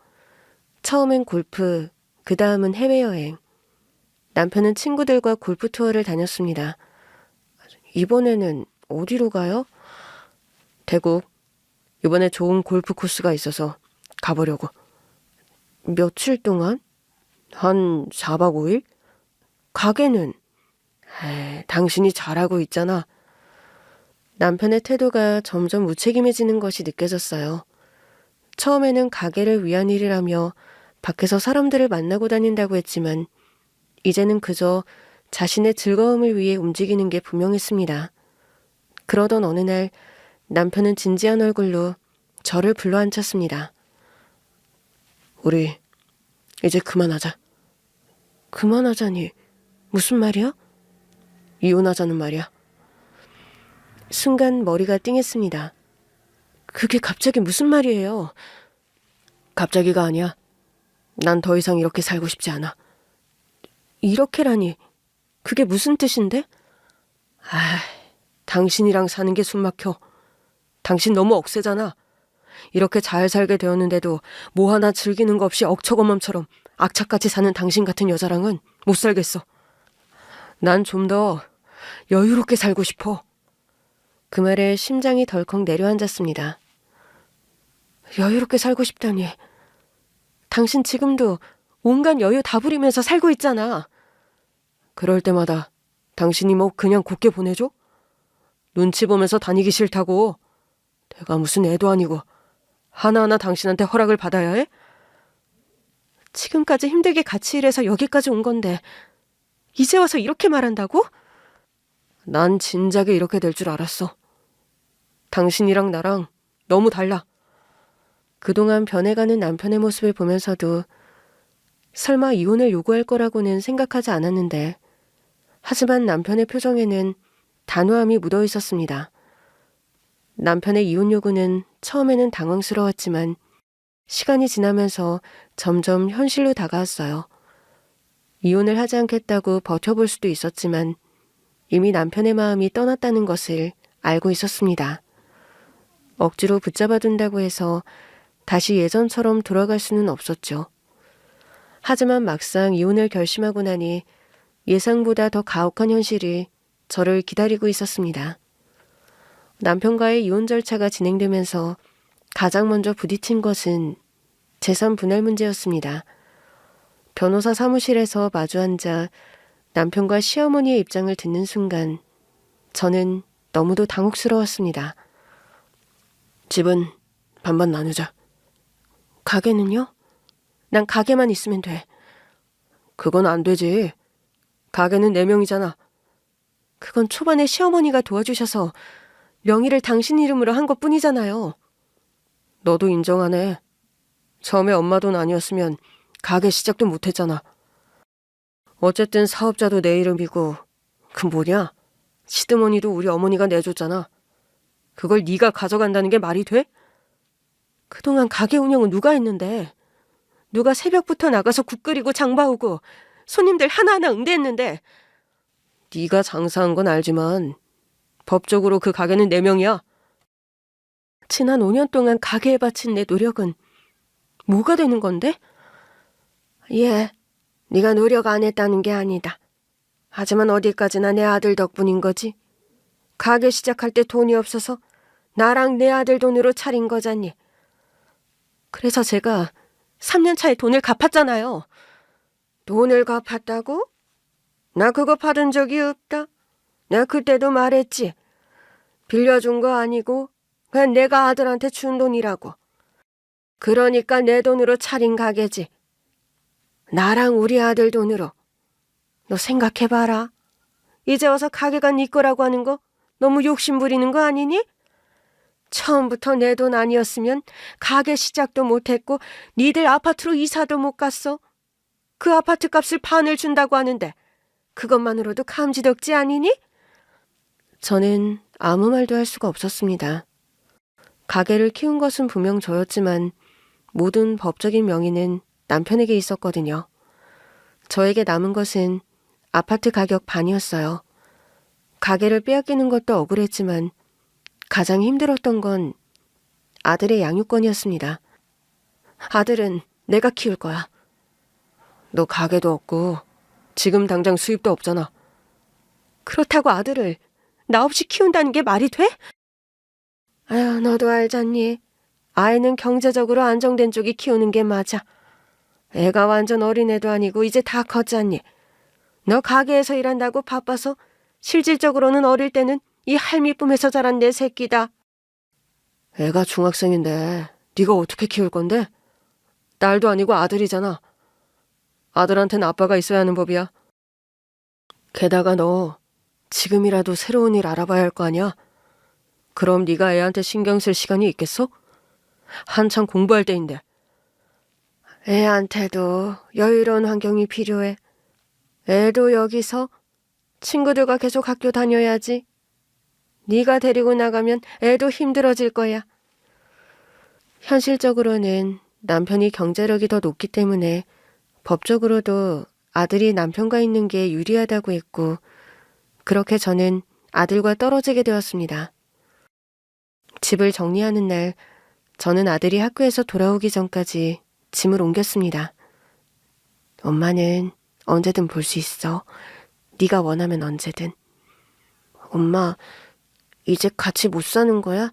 [SPEAKER 1] 처음엔 골프, 그 다음은 해외여행. 남편은 친구들과 골프 투어를 다녔습니다. 이번에는 어디로 가요? 태국. 이번에 좋은 골프 코스가 있어서 가보려고. 며칠 동안? 한 4박 5일? 가게는? 당신이 잘하고 있잖아. 남편의 태도가 점점 무책임해지는 것이 느껴졌어요. 처음에는 가게를 위한 일이라며 밖에서 사람들을 만나고 다닌다고 했지만 이제는 그저 자신의 즐거움을 위해 움직이는 게 분명했습니다. 그러던 어느 날 남편은 진지한 얼굴로 저를 불러앉혔습니다. 우리 이제 그만하자. 그만하자니 무슨 말이야? 이혼하자는 말이야. 순간 머리가 띵했습니다. 그게 갑자기 무슨 말이에요? 갑자기가 아니야. 난 더 이상 이렇게 살고 싶지 않아. 이렇게라니 그게 무슨 뜻인데? 당신이랑 사는 게 숨막혀. 당신 너무 억세잖아. 이렇게 잘 살게 되었는데도 뭐 하나 즐기는 거 없이 억처구멈처럼 악착같이 사는 당신 같은 여자랑은 못 살겠어. 난 좀 더 여유롭게 살고 싶어. 그 말에 심장이 덜컥 내려앉았습니다. 여유롭게 살고 싶다니. 당신 지금도 온갖 여유 다 부리면서 살고 있잖아. 그럴 때마다 당신이 뭐 그냥 곱게 보내줘? 눈치 보면서 다니기 싫다고. 내가 무슨 애도 아니고 하나하나 당신한테 허락을 받아야 해? 지금까지 힘들게 같이 일해서 여기까지 온 건데 이제 와서 이렇게 말한다고? 난 진작에 이렇게 될 줄 알았어. 당신이랑 나랑 너무 달라. 그동안 변해가는 남편의 모습을 보면서도 설마 이혼을 요구할 거라고는 생각하지 않았는데, 하지만 남편의 표정에는 단호함이 묻어 있었습니다. 남편의 이혼 요구는 처음에는 당황스러웠지만 시간이 지나면서 점점 현실로 다가왔어요. 이혼을 하지 않겠다고 버텨볼 수도 있었지만 이미 남편의 마음이 떠났다는 것을 알고 있었습니다. 억지로 붙잡아둔다고 해서 다시 예전처럼 돌아갈 수는 없었죠. 하지만 막상 이혼을 결심하고 나니 예상보다 더 가혹한 현실이 저를 기다리고 있었습니다. 남편과의 이혼 절차가 진행되면서 가장 먼저 부딪힌 것은 재산 분할 문제였습니다. 변호사 사무실에서 마주 앉아 남편과 시어머니의 입장을 듣는 순간 저는 너무도 당혹스러웠습니다. 집은 반반 나누자. 가게는요? 난 가게만 있으면 돼. 그건 안 되지. 가게는 4명이잖아. 그건 초반에 시어머니가 도와주셔서 명의를 당신 이름으로 한 것뿐이잖아요. 너도 인정하네. 처음에 엄마 돈 아니었으면 가게 시작도 못했잖아. 어쨌든 사업자도 내 이름이고 그 뭐냐? 시드머니도 우리 어머니가 내줬잖아. 그걸 네가 가져간다는 게 말이 돼? 그동안 가게 운영은 누가 했는데? 누가 새벽부터 나가서 국 끓이고 장 봐오고 손님들 하나하나 응대했는데? 네가 장사한 건 알지만 법적으로 그 가게는 4명이야. 지난 5년 동안 가게에 바친 내 노력은 뭐가 되는 건데? 예, 네가 노력 안 했다는 게 아니다. 하지만 어디까지나 내 아들 덕분인 거지. 가게 시작할 때 돈이 없어서 나랑 내 아들 돈으로 차린 거잖니. 그래서 제가 3년 차에 돈을 갚았잖아요. 돈을 갚았다고? 나 그거 받은 적이 없다. 내가 그때도 말했지. 빌려준 거 아니고 그냥 내가 아들한테 준 돈이라고. 그러니까 내 돈으로 차린 가게지. 나랑 우리 아들 돈으로. 너 생각해봐라. 이제 와서 가게가 네 거라고 하는 거 너무 욕심 부리는 거 아니니? 처음부터 내 돈 아니었으면 가게 시작도 못했고 니들 아파트로 이사도 못 갔어. 그 아파트 값을 반을 준다고 하는데 그것만으로도 감지덕지 아니니? 저는 아무 말도 할 수가 없었습니다. 가게를 키운 것은 분명 저였지만 모든 법적인 명의는 남편에게 있었거든요. 저에게 남은 것은 아파트 가격 반이었어요. 가게를 빼앗기는 것도 억울했지만 가장 힘들었던 건 아들의 양육권이었습니다. 아들은 내가 키울 거야. 너 가게도 없고 지금 당장 수입도 없잖아. 그렇다고 아들을 나 없이 키운다는 게 말이 돼? 아휴, 너도 알잖니. 아이는 경제적으로 안정된 쪽이 키우는 게 맞아. 애가 완전 어린애도 아니고 이제 다 컸잖니. 너 가게에서 일한다고 바빠서 실질적으로는 어릴 때는 이 할미쁨에서 자란 내 새끼다. 애가 중학생인데 네가 어떻게 키울 건데? 딸도 아니고 아들이잖아. 아들한테는 아빠가 있어야 하는 법이야. 게다가 너 지금이라도 새로운 일 알아봐야 할 거 아니야? 그럼 네가 애한테 신경 쓸 시간이 있겠어? 한창 공부할 때인데. 애한테도 여유로운 환경이 필요해. 애도 여기서 친구들과 계속 학교 다녀야지. 네가 데리고 나가면 애도 힘들어질 거야. 현실적으로는 남편이 경제력이 더 높기 때문에 법적으로도 아들이 남편과 있는 게 유리하다고 했고, 그렇게 저는 아들과 떨어지게 되었습니다. 집을 정리하는 날, 저는 아들이 학교에서 돌아오기 전까지 짐을 옮겼습니다. 엄마는 언제든 볼 수 있어. 네가 원하면 언제든. 엄마, 이제 같이 못 사는 거야?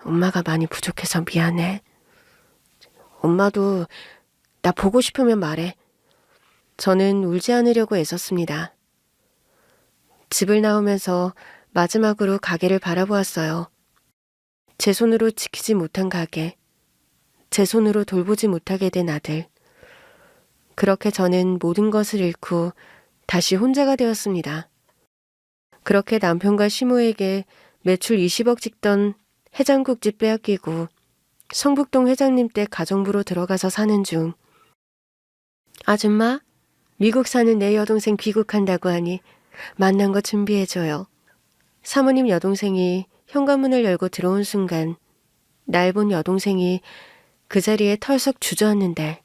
[SPEAKER 1] 엄마가 많이 부족해서 미안해. 엄마도 나 보고 싶으면 말해. 저는 울지 않으려고 애썼습니다. 집을 나오면서 마지막으로 가게를 바라보았어요. 제 손으로 지키지 못한 가게, 제 손으로 돌보지 못하게 된 아들. 그렇게 저는 모든 것을 잃고 다시 혼자가 되었습니다. 그렇게 남편과 시모에게 매출 20억 찍던 해장국집 빼앗기고 성북동 회장님 댁 가정부로 들어가서 사는 중. 아줌마, 미국 사는 내 여동생 귀국한다고 하니 만난 거 준비해줘요. 사모님 여동생이 현관문을 열고 들어온 순간 날 본 여동생이 그 자리에 털썩 주저앉는데,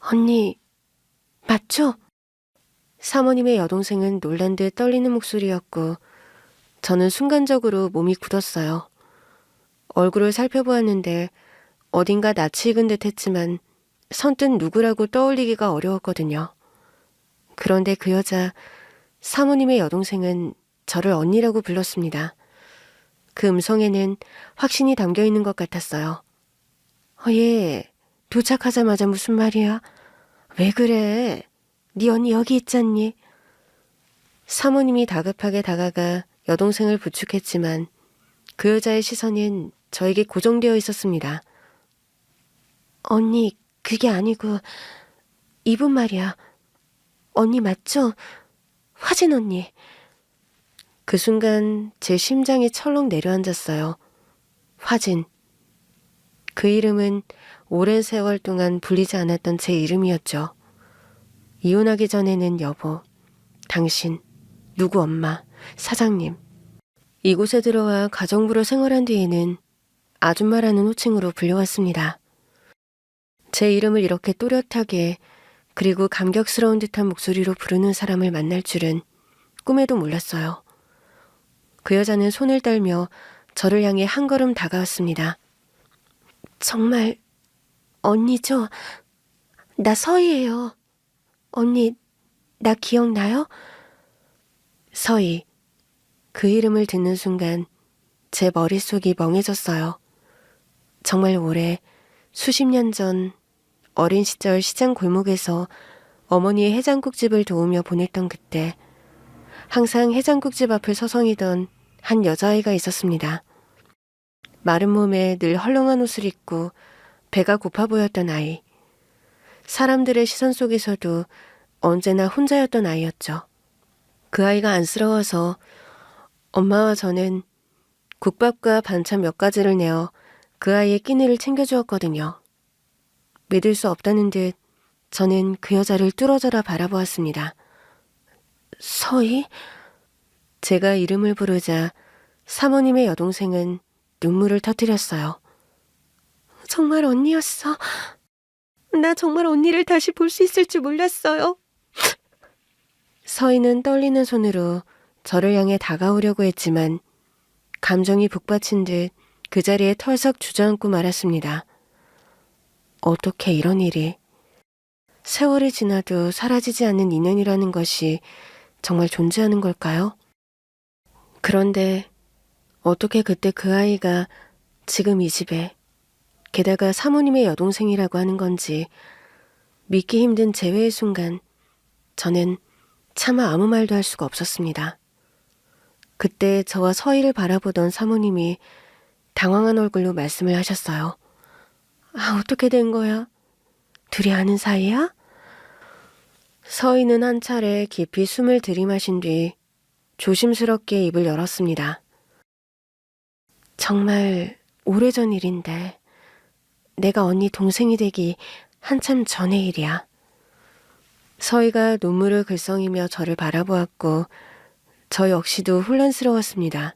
[SPEAKER 1] 언니, 맞죠? 사모님의 여동생은 놀란 듯 떨리는 목소리였고 저는 순간적으로 몸이 굳었어요. 얼굴을 살펴보았는데 어딘가 낯이 익은 듯 했지만 선뜻 누구라고 떠올리기가 어려웠거든요. 그런데 그 여자, 사모님의 여동생은 저를 언니라고 불렀습니다. 그 음성에는 확신이 담겨 있는 것 같았어요. 얘, 도착하자마자 무슨 말이야? 왜 그래? 네 언니 여기 있잖니? 사모님이 다급하게 다가가 여동생을 부축했지만 그 여자의 시선은 저에게 고정되어 있었습니다. 언니, 그게 아니고 이분 말이야. 언니 맞죠? 화진 언니. 그 순간 제 심장이 철렁 내려앉았어요. 화진. 그 이름은 오랜 세월 동안 불리지 않았던 제 이름이었죠. 이혼하기 전에는 여보, 당신, 누구 엄마, 사장님. 이곳에 들어와 가정부로 생활한 뒤에는 아줌마라는 호칭으로 불려왔습니다. 제 이름을 이렇게 또렷하게 그리고 감격스러운 듯한 목소리로 부르는 사람을 만날 줄은 꿈에도 몰랐어요. 그 여자는 손을 떨며 저를 향해 한 걸음 다가왔습니다. 정말 언니죠? 나 서희예요. 언니, 나 기억나요? 서희. 그 이름을 듣는 순간 제 머릿속이 멍해졌어요. 정말 오래, 수십 년 전 어린 시절 시장 골목에서 어머니의 해장국집을 도우며 보냈던 그때 항상 해장국집 앞을 서성이던 한 여자아이가 있었습니다. 마른 몸에 늘 헐렁한 옷을 입고 배가 고파 보였던 아이. 사람들의 시선 속에서도 언제나 혼자였던 아이였죠. 그 아이가 안쓰러워서 엄마와 저는 국밥과 반찬 몇 가지를 내어 그 아이의 끼니를 챙겨주었거든요. 믿을 수 없다는 듯 저는 그 여자를 뚫어져라 바라보았습니다. 서희? 제가 이름을 부르자 사모님의 여동생은 눈물을 터뜨렸어요. 정말 언니였어. 나 정말 언니를 다시 볼 수 있을 줄 몰랐어요. 서희는 떨리는 손으로 저를 향해 다가오려고 했지만 감정이 북받친 듯 그 자리에 털썩 주저앉고 말았습니다. 어떻게 이런 일이. 세월이 지나도 사라지지 않는 인연이라는 것이 정말 존재하는 걸까요? 그런데 어떻게 그때 그 아이가 지금 이 집에, 게다가 사모님의 여동생이라고 하는 건지 믿기 힘든 재회의 순간 저는 차마 아무 말도 할 수가 없었습니다. 그때 저와 서희를 바라보던 사모님이 당황한 얼굴로 말씀을 하셨어요. 어떻게 된 거야? 둘이 아는 사이야? 서희는 한 차례 깊이 숨을 들이마신 뒤 조심스럽게 입을 열었습니다. 정말 오래전 일인데 내가 언니 동생이 되기 한참 전의 일이야. 서희가 눈물을 글썽이며 저를 바라보았고 저 역시도 혼란스러웠습니다.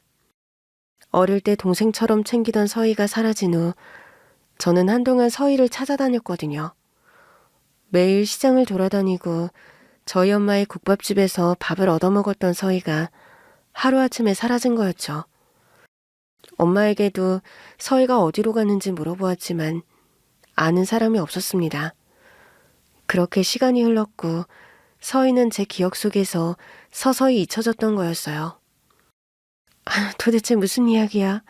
[SPEAKER 1] 어릴 때 동생처럼 챙기던 서희가 사라진 후 저는 한동안 서희를 찾아다녔거든요. 매일 시장을 돌아다니고 저희 엄마의 국밥집에서 밥을 얻어먹었던 서희가 하루아침에 사라진 거였죠. 엄마에게도 서희가 어디로 갔는지 물어보았지만 아는 사람이 없었습니다. 그렇게 시간이 흘렀고 서희는 제 기억 속에서 서서히 잊혀졌던 거였어요. 도대체 무슨 이야기야?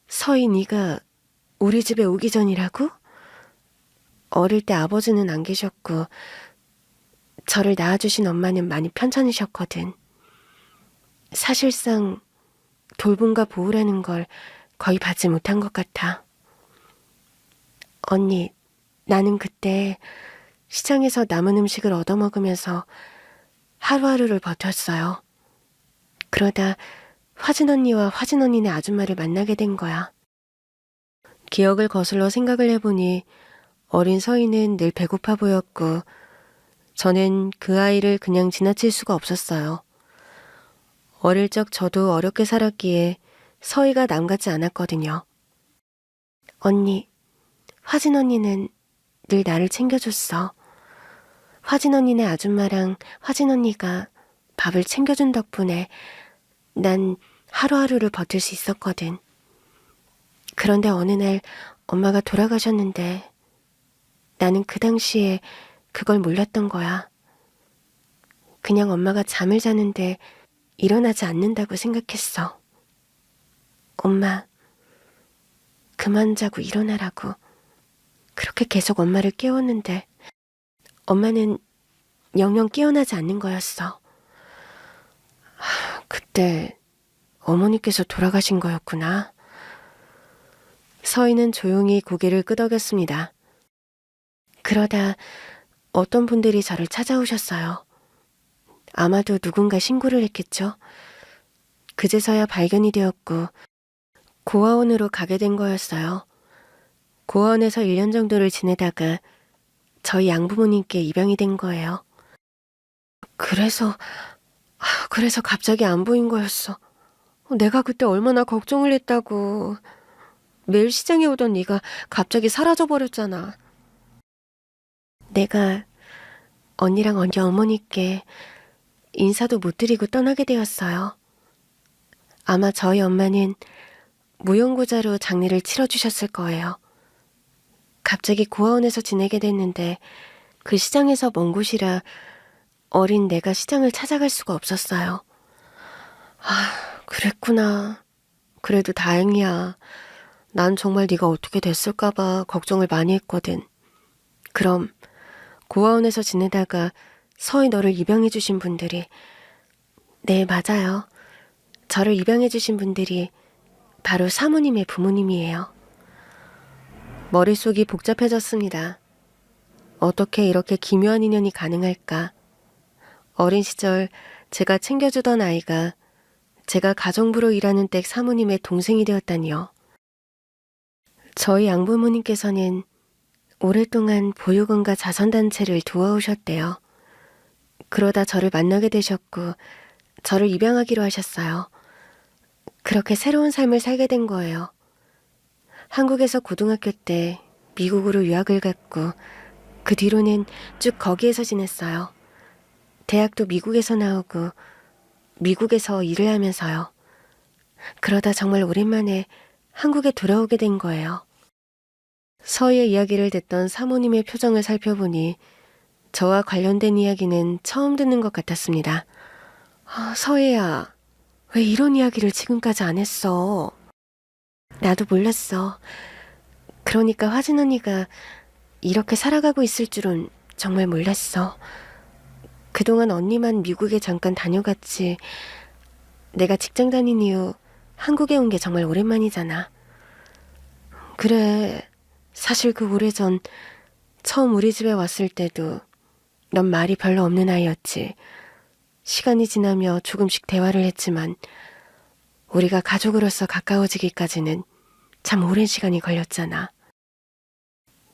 [SPEAKER 1] 서희 네가 우리 집에 오기 전이라고? 어릴 때 아버지는 안 계셨고 저를 낳아주신 엄마는 많이 편찮으셨거든. 사실상 돌봄과 보호라는 걸 거의 받지 못한 것 같아. 언니, 나는 그때 시장에서 남은 음식을 얻어먹으면서 하루하루를 버텼어요. 그러다 화진 언니와 화진 언니네 아줌마를 만나게 된 거야. 기억을 거슬러 생각을 해보니 어린 서희는 늘 배고파 보였고 저는 그 아이를 그냥 지나칠 수가 없었어요. 어릴 적 저도 어렵게 살았기에 서희가 남 같지 않았거든요. 언니, 화진 언니는 늘 나를 챙겨줬어. 화진 언니네 아줌마랑 화진 언니가 밥을 챙겨준 덕분에 난 하루하루를 버틸 수 있었거든. 그런데 어느 날 엄마가 돌아가셨는데 나는 그 당시에 그걸 몰랐던 거야. 그냥 엄마가 잠을 자는데 일어나지 않는다고 생각했어. 엄마, 그만 자고 일어나라고. 그렇게 계속 엄마를 깨웠는데 엄마는 영영 깨어나지 않는 거였어. 그때 어머니께서 돌아가신 거였구나. 서희는 조용히 고개를 끄덕였습니다. 그러다 어떤 분들이 저를 찾아오셨어요. 아마도 누군가 신고를 했겠죠. 그제서야 발견이 되었고 고아원으로 가게 된 거였어요. 고아원에서 1년 정도를 지내다가 저희 양부모님께 입양이 된 거예요. 그래서 갑자기 안 보인 거였어. 내가 그때 얼마나 걱정을 했다고. 매일 시장에 오던 네가 갑자기 사라져버렸잖아. 내가 언니랑 언니 어머니께 인사도 못 드리고 떠나게 되었어요. 아마 저희 엄마는 무용고자로 장례를 치러주셨을 거예요. 갑자기 고아원에서 지내게 됐는데 그 시장에서 먼 곳이라 어린 내가 시장을 찾아갈 수가 없었어요. 그랬구나. 그래도 다행이야. 난 정말 네가 어떻게 됐을까 봐 걱정을 많이 했거든. 그럼 고아원에서 지내다가 서희 너를 입양해 주신 분들이 네, 맞아요. 저를 입양해 주신 분들이 바로 사모님의 부모님이에요. 머릿속이 복잡해졌습니다. 어떻게 이렇게 기묘한 인연이 가능할까? 어린 시절 제가 챙겨주던 아이가 제가 가정부로 일하는 댁 사모님의 동생이 되었다니요. 저희 양부모님께서는 오랫동안 보육원과 자선단체를 도와오셨대요. 그러다 저를 만나게 되셨고 저를 입양하기로 하셨어요. 그렇게 새로운 삶을 살게 된 거예요. 한국에서 고등학교 때 미국으로 유학을 갔고 그 뒤로는 쭉 거기에서 지냈어요. 대학도 미국에서 나오고 미국에서 일을 하면서요. 그러다 정말 오랜만에 한국에 돌아오게 된 거예요. 서희의 이야기를 듣던 사모님의 표정을 살펴보니 저와 관련된 이야기는 처음 듣는 것 같았습니다. 서희야, 왜 이런 이야기를 지금까지 안 했어? 나도 몰랐어. 그러니까 화진 언니가 이렇게 살아가고 있을 줄은 정말 몰랐어. 그동안 언니만 미국에 잠깐 다녀갔지. 내가 직장 다닌 이후 한국에 온 게 정말 오랜만이잖아. 그래, 사실 그 오래전 처음 우리 집에 왔을 때도 넌 말이 별로 없는 아이였지. 시간이 지나며 조금씩 대화를 했지만 우리가 가족으로서 가까워지기까지는 참 오랜 시간이 걸렸잖아.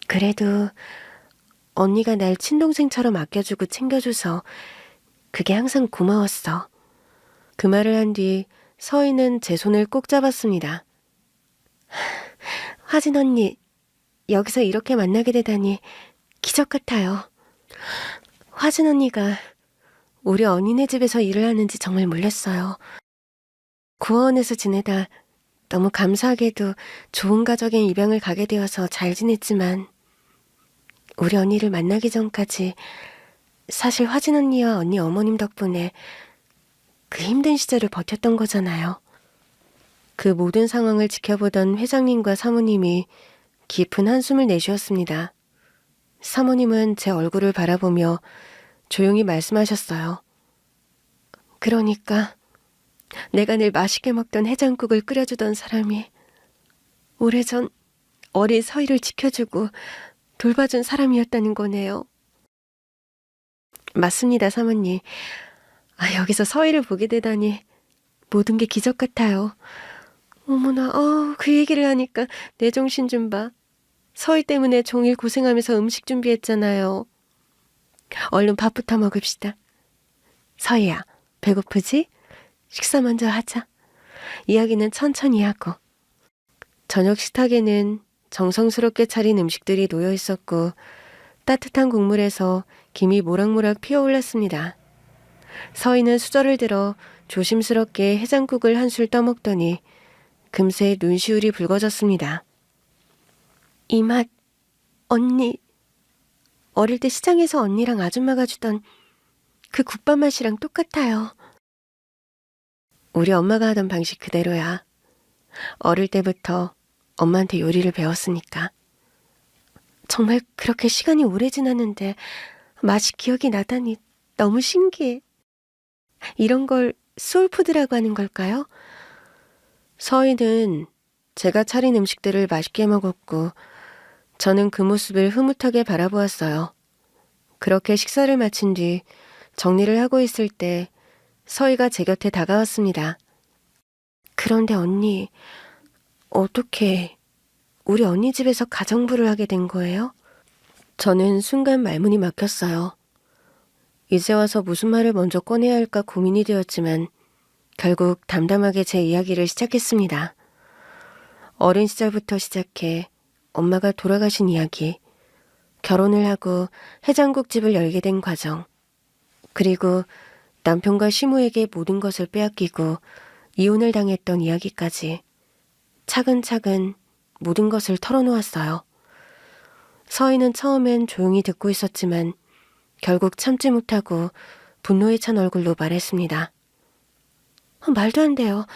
[SPEAKER 1] 그래도 언니가 날 친동생처럼 아껴주고 챙겨줘서 그게 항상 고마웠어. 그 말을 한 뒤 서희는 제 손을 꼭 잡았습니다. 화진 언니, 여기서 이렇게 만나게 되다니 기적 같아요. 화진 언니가 우리 언니네 집에서 일을 하는지 정말 몰랐어요. 고아원에서 지내다 너무 감사하게도 좋은 가족의 입양을 가게 되어서 잘 지냈지만 우리 언니를 만나기 전까지 사실 화진 언니와 언니 어머님 덕분에 그 힘든 시절을 버텼던 거잖아요. 그 모든 상황을 지켜보던 회장님과 사모님이 깊은 한숨을 내쉬었습니다. 사모님은 제 얼굴을 바라보며 조용히 말씀하셨어요. 그러니까 내가 늘 맛있게 먹던 해장국을 끓여주던 사람이 오래전 어린 서희를 지켜주고 돌봐준 사람이었다는 거네요. 맞습니다, 사모님. 여기서 서희를 보게 되다니 모든 게 기적 같아요. 어머나, 그 얘기를 하니까 내 정신 좀 봐. 서희 때문에 종일 고생하면서 음식 준비했잖아요. 얼른 밥부터 먹읍시다. 서희야, 배고프지? 식사 먼저 하자. 이야기는 천천히 하고. 저녁 식탁에는 정성스럽게 차린 음식들이 놓여 있었고 따뜻한 국물에서 김이 모락모락 피어올랐습니다. 서희는 수저를 들어 조심스럽게 해장국을 한 술 떠먹더니 금세 눈시울이 붉어졌습니다. 이 맛, 언니. 어릴 때 시장에서 언니랑 아줌마가 주던 그 국밥 맛이랑 똑같아요. 우리 엄마가 하던 방식 그대로야. 어릴 때부터 엄마한테 요리를 배웠으니까. 정말 그렇게 시간이 오래 지났는데 맛이 기억이 나다니 너무 신기해. 이런 걸 소울푸드라고 하는 걸까요? 서희는 제가 차린 음식들을 맛있게 먹었고 저는 그 모습을 흐뭇하게 바라보았어요. 그렇게 식사를 마친 뒤 정리를 하고 있을 때 서희가 제 곁에 다가왔습니다. 그런데 언니, 어떻게 우리 언니 집에서 가정부를 하게 된 거예요? 저는 순간 말문이 막혔어요. 이제 와서 무슨 말을 먼저 꺼내야 할까 고민이 되었지만 결국 담담하게 제 이야기를 시작했습니다. 어린 시절부터 시작해 엄마가 돌아가신 이야기, 결혼을 하고 해장국집을 열게 된 과정, 그리고 남편과 시모에게 모든 것을 빼앗기고 이혼을 당했던 이야기까지 차근차근 모든 것을 털어놓았어요. 서희는 처음엔 조용히 듣고 있었지만 결국 참지 못하고 분노에 찬 얼굴로 말했습니다. 말도 안 돼요.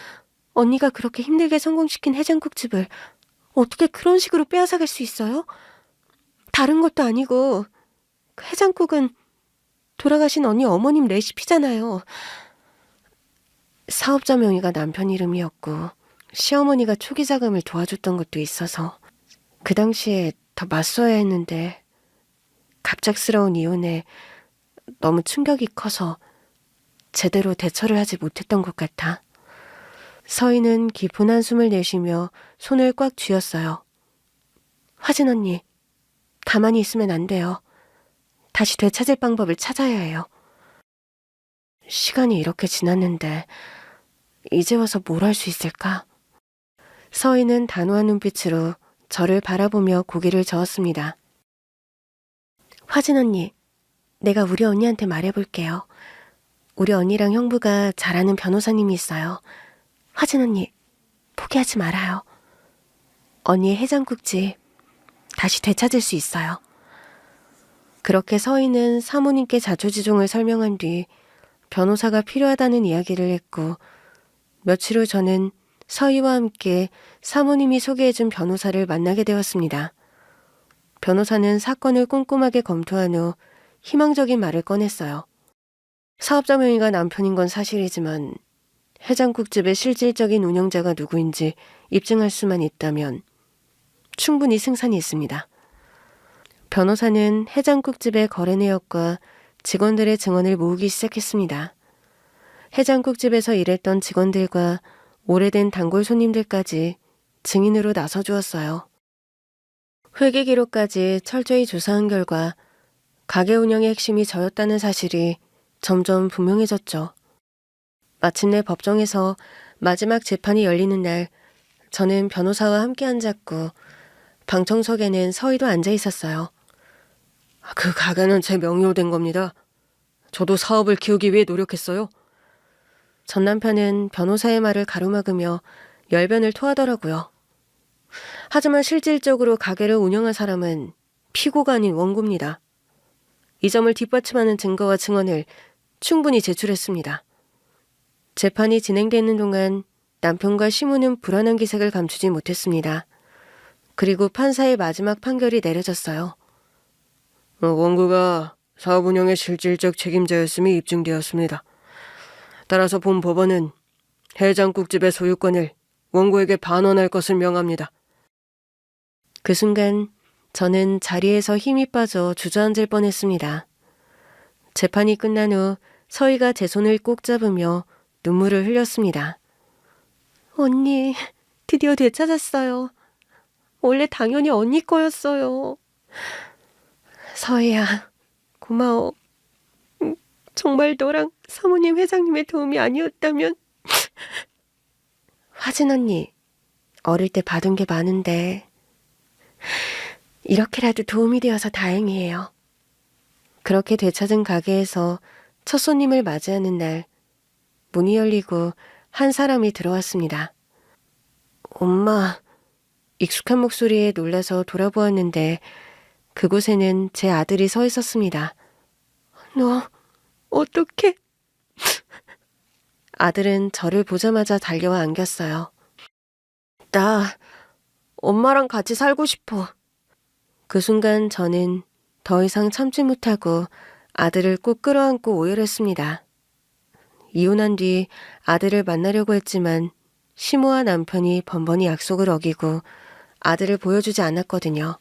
[SPEAKER 1] 언니가 그렇게 힘들게 성공시킨 해장국집을 어떻게 그런 식으로 빼앗아갈 수 있어요? 다른 것도 아니고 그 해장국은 돌아가신 언니 어머님 레시피잖아요. 사업자 명의가 남편 이름이었고 시어머니가 초기 자금을 도와줬던 것도 있어서 그 당시에 더 맞서야 했는데 갑작스러운 이혼에 너무 충격이 커서 제대로 대처를 하지 못했던 것 같아. 서희는 깊은 한숨을 내쉬며 손을 꽉 쥐었어요. 화진 언니, 가만히 있으면 안 돼요. 다시 되찾을 방법을 찾아야 해요. 시간이 이렇게 지났는데 이제 와서 뭘 할 수 있을까? 서희는 단호한 눈빛으로 저를 바라보며 고개를 저었습니다. 화진 언니, 내가 우리 언니한테 말해볼게요. 우리 언니랑 형부가 잘 아는 변호사님이 있어요. 화진 언니, 포기하지 말아요. 언니의 해장국집 다시 되찾을 수 있어요. 그렇게 서희는 사모님께 자초지종을 설명한 뒤 변호사가 필요하다는 이야기를 했고 며칠 후 저는 서희와 함께 사모님이 소개해준 변호사를 만나게 되었습니다. 변호사는 사건을 꼼꼼하게 검토한 후 희망적인 말을 꺼냈어요. 사업자 명의가 남편인 건 사실이지만 해장국집의 실질적인 운영자가 누구인지 입증할 수만 있다면 충분히 승산이 있습니다. 변호사는 해장국집의 거래 내역과 직원들의 증언을 모으기 시작했습니다. 해장국집에서 일했던 직원들과 오래된 단골 손님들까지 증인으로 나서주었어요. 회계 기록까지 철저히 조사한 결과 가게 운영의 핵심이 저였다는 사실이 점점 분명해졌죠. 마침내 법정에서 마지막 재판이 열리는 날 저는 변호사와 함께 앉았고 방청석에는 서희도 앉아 있었어요. 그 가게는 제 명의로 된 겁니다. 저도 사업을 키우기 위해 노력했어요. 전 남편은 변호사의 말을 가로막으며 열변을 토하더라고요. 하지만 실질적으로 가게를 운영한 사람은 피고가 아닌 원고입니다. 이 점을 뒷받침하는 증거와 증언을 충분히 제출했습니다. 재판이 진행되는 동안 남편과 시모는 불안한 기색을 감추지 못했습니다. 그리고 판사의 마지막 판결이 내려졌어요. 원고가 사업 운영의 실질적 책임자였음이 입증되었습니다. 따라서 본 법원은 해장국집의 소유권을 원고에게 반환할 것을 명합니다. 그 순간 저는 자리에서 힘이 빠져 주저앉을 뻔했습니다. 재판이 끝난 후 서희가 제 손을 꼭 잡으며 눈물을 흘렸습니다. 언니, 드디어 되찾았어요. 원래 당연히 언니 거였어요. 서희야, 고마워. 정말 너랑 사모님 회장님의 도움이 아니었다면. 화진 언니, 어릴 때 받은 게 많은데 이렇게라도 도움이 되어서 다행이에요. 그렇게 되찾은 가게에서 첫 손님을 맞이하는 날, 문이 열리고 한 사람이 들어왔습니다. 엄마, 익숙한 목소리에 놀라서 돌아보았는데 그곳에는 제 아들이 서 있었습니다. 너 어떡해? 아들은 저를 보자마자 달려와 안겼어요. 나 엄마랑 같이 살고 싶어. 그 순간 저는 더 이상 참지 못하고 아들을 꼭 끌어안고 오열했습니다. 이혼한 뒤 아들을 만나려고 했지만 시모와 남편이 번번이 약속을 어기고 아들을 보여주지 않았거든요.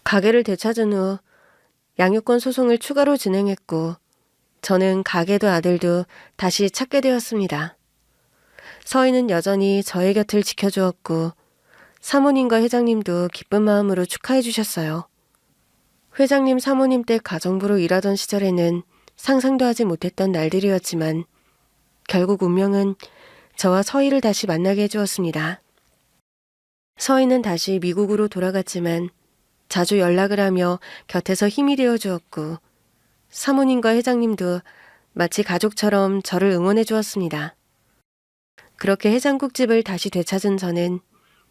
[SPEAKER 1] 가게를 되찾은 후 양육권 소송을 추가로 진행했고 저는 가게도 아들도 다시 찾게 되었습니다. 서희는 여전히 저의 곁을 지켜주었고 사모님과 회장님도 기쁜 마음으로 축하해 주셨어요. 회장님 사모님 댁 가정부로 일하던 시절에는 상상도 하지 못했던 날들이었지만 결국 운명은 저와 서희를 다시 만나게 해주었습니다. 서희는 다시 미국으로 돌아갔지만 자주 연락을 하며 곁에서 힘이 되어 주었고 사모님과 회장님도 마치 가족처럼 저를 응원해 주었습니다. 그렇게 해장국집을 다시 되찾은 저는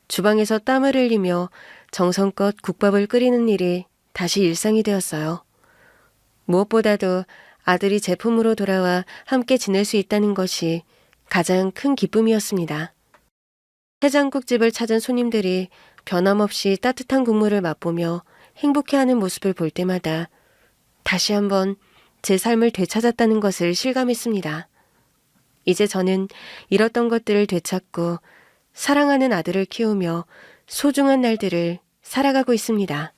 [SPEAKER 1] 주방에서 땀을 흘리며 정성껏 국밥을 끓이는 일이 다시 일상이 되었어요. 무엇보다도 아들이 제 품으로 돌아와 함께 지낼 수 있다는 것이 가장 큰 기쁨이었습니다. 해장국집을 찾은 손님들이 변함없이 따뜻한 국물을 맛보며 행복해하는 모습을 볼 때마다 다시 한번 제 삶을 되찾았다는 것을 실감했습니다. 이제 저는 잃었던 것들을 되찾고 사랑하는 아들을 키우며 소중한 날들을 살아가고 있습니다.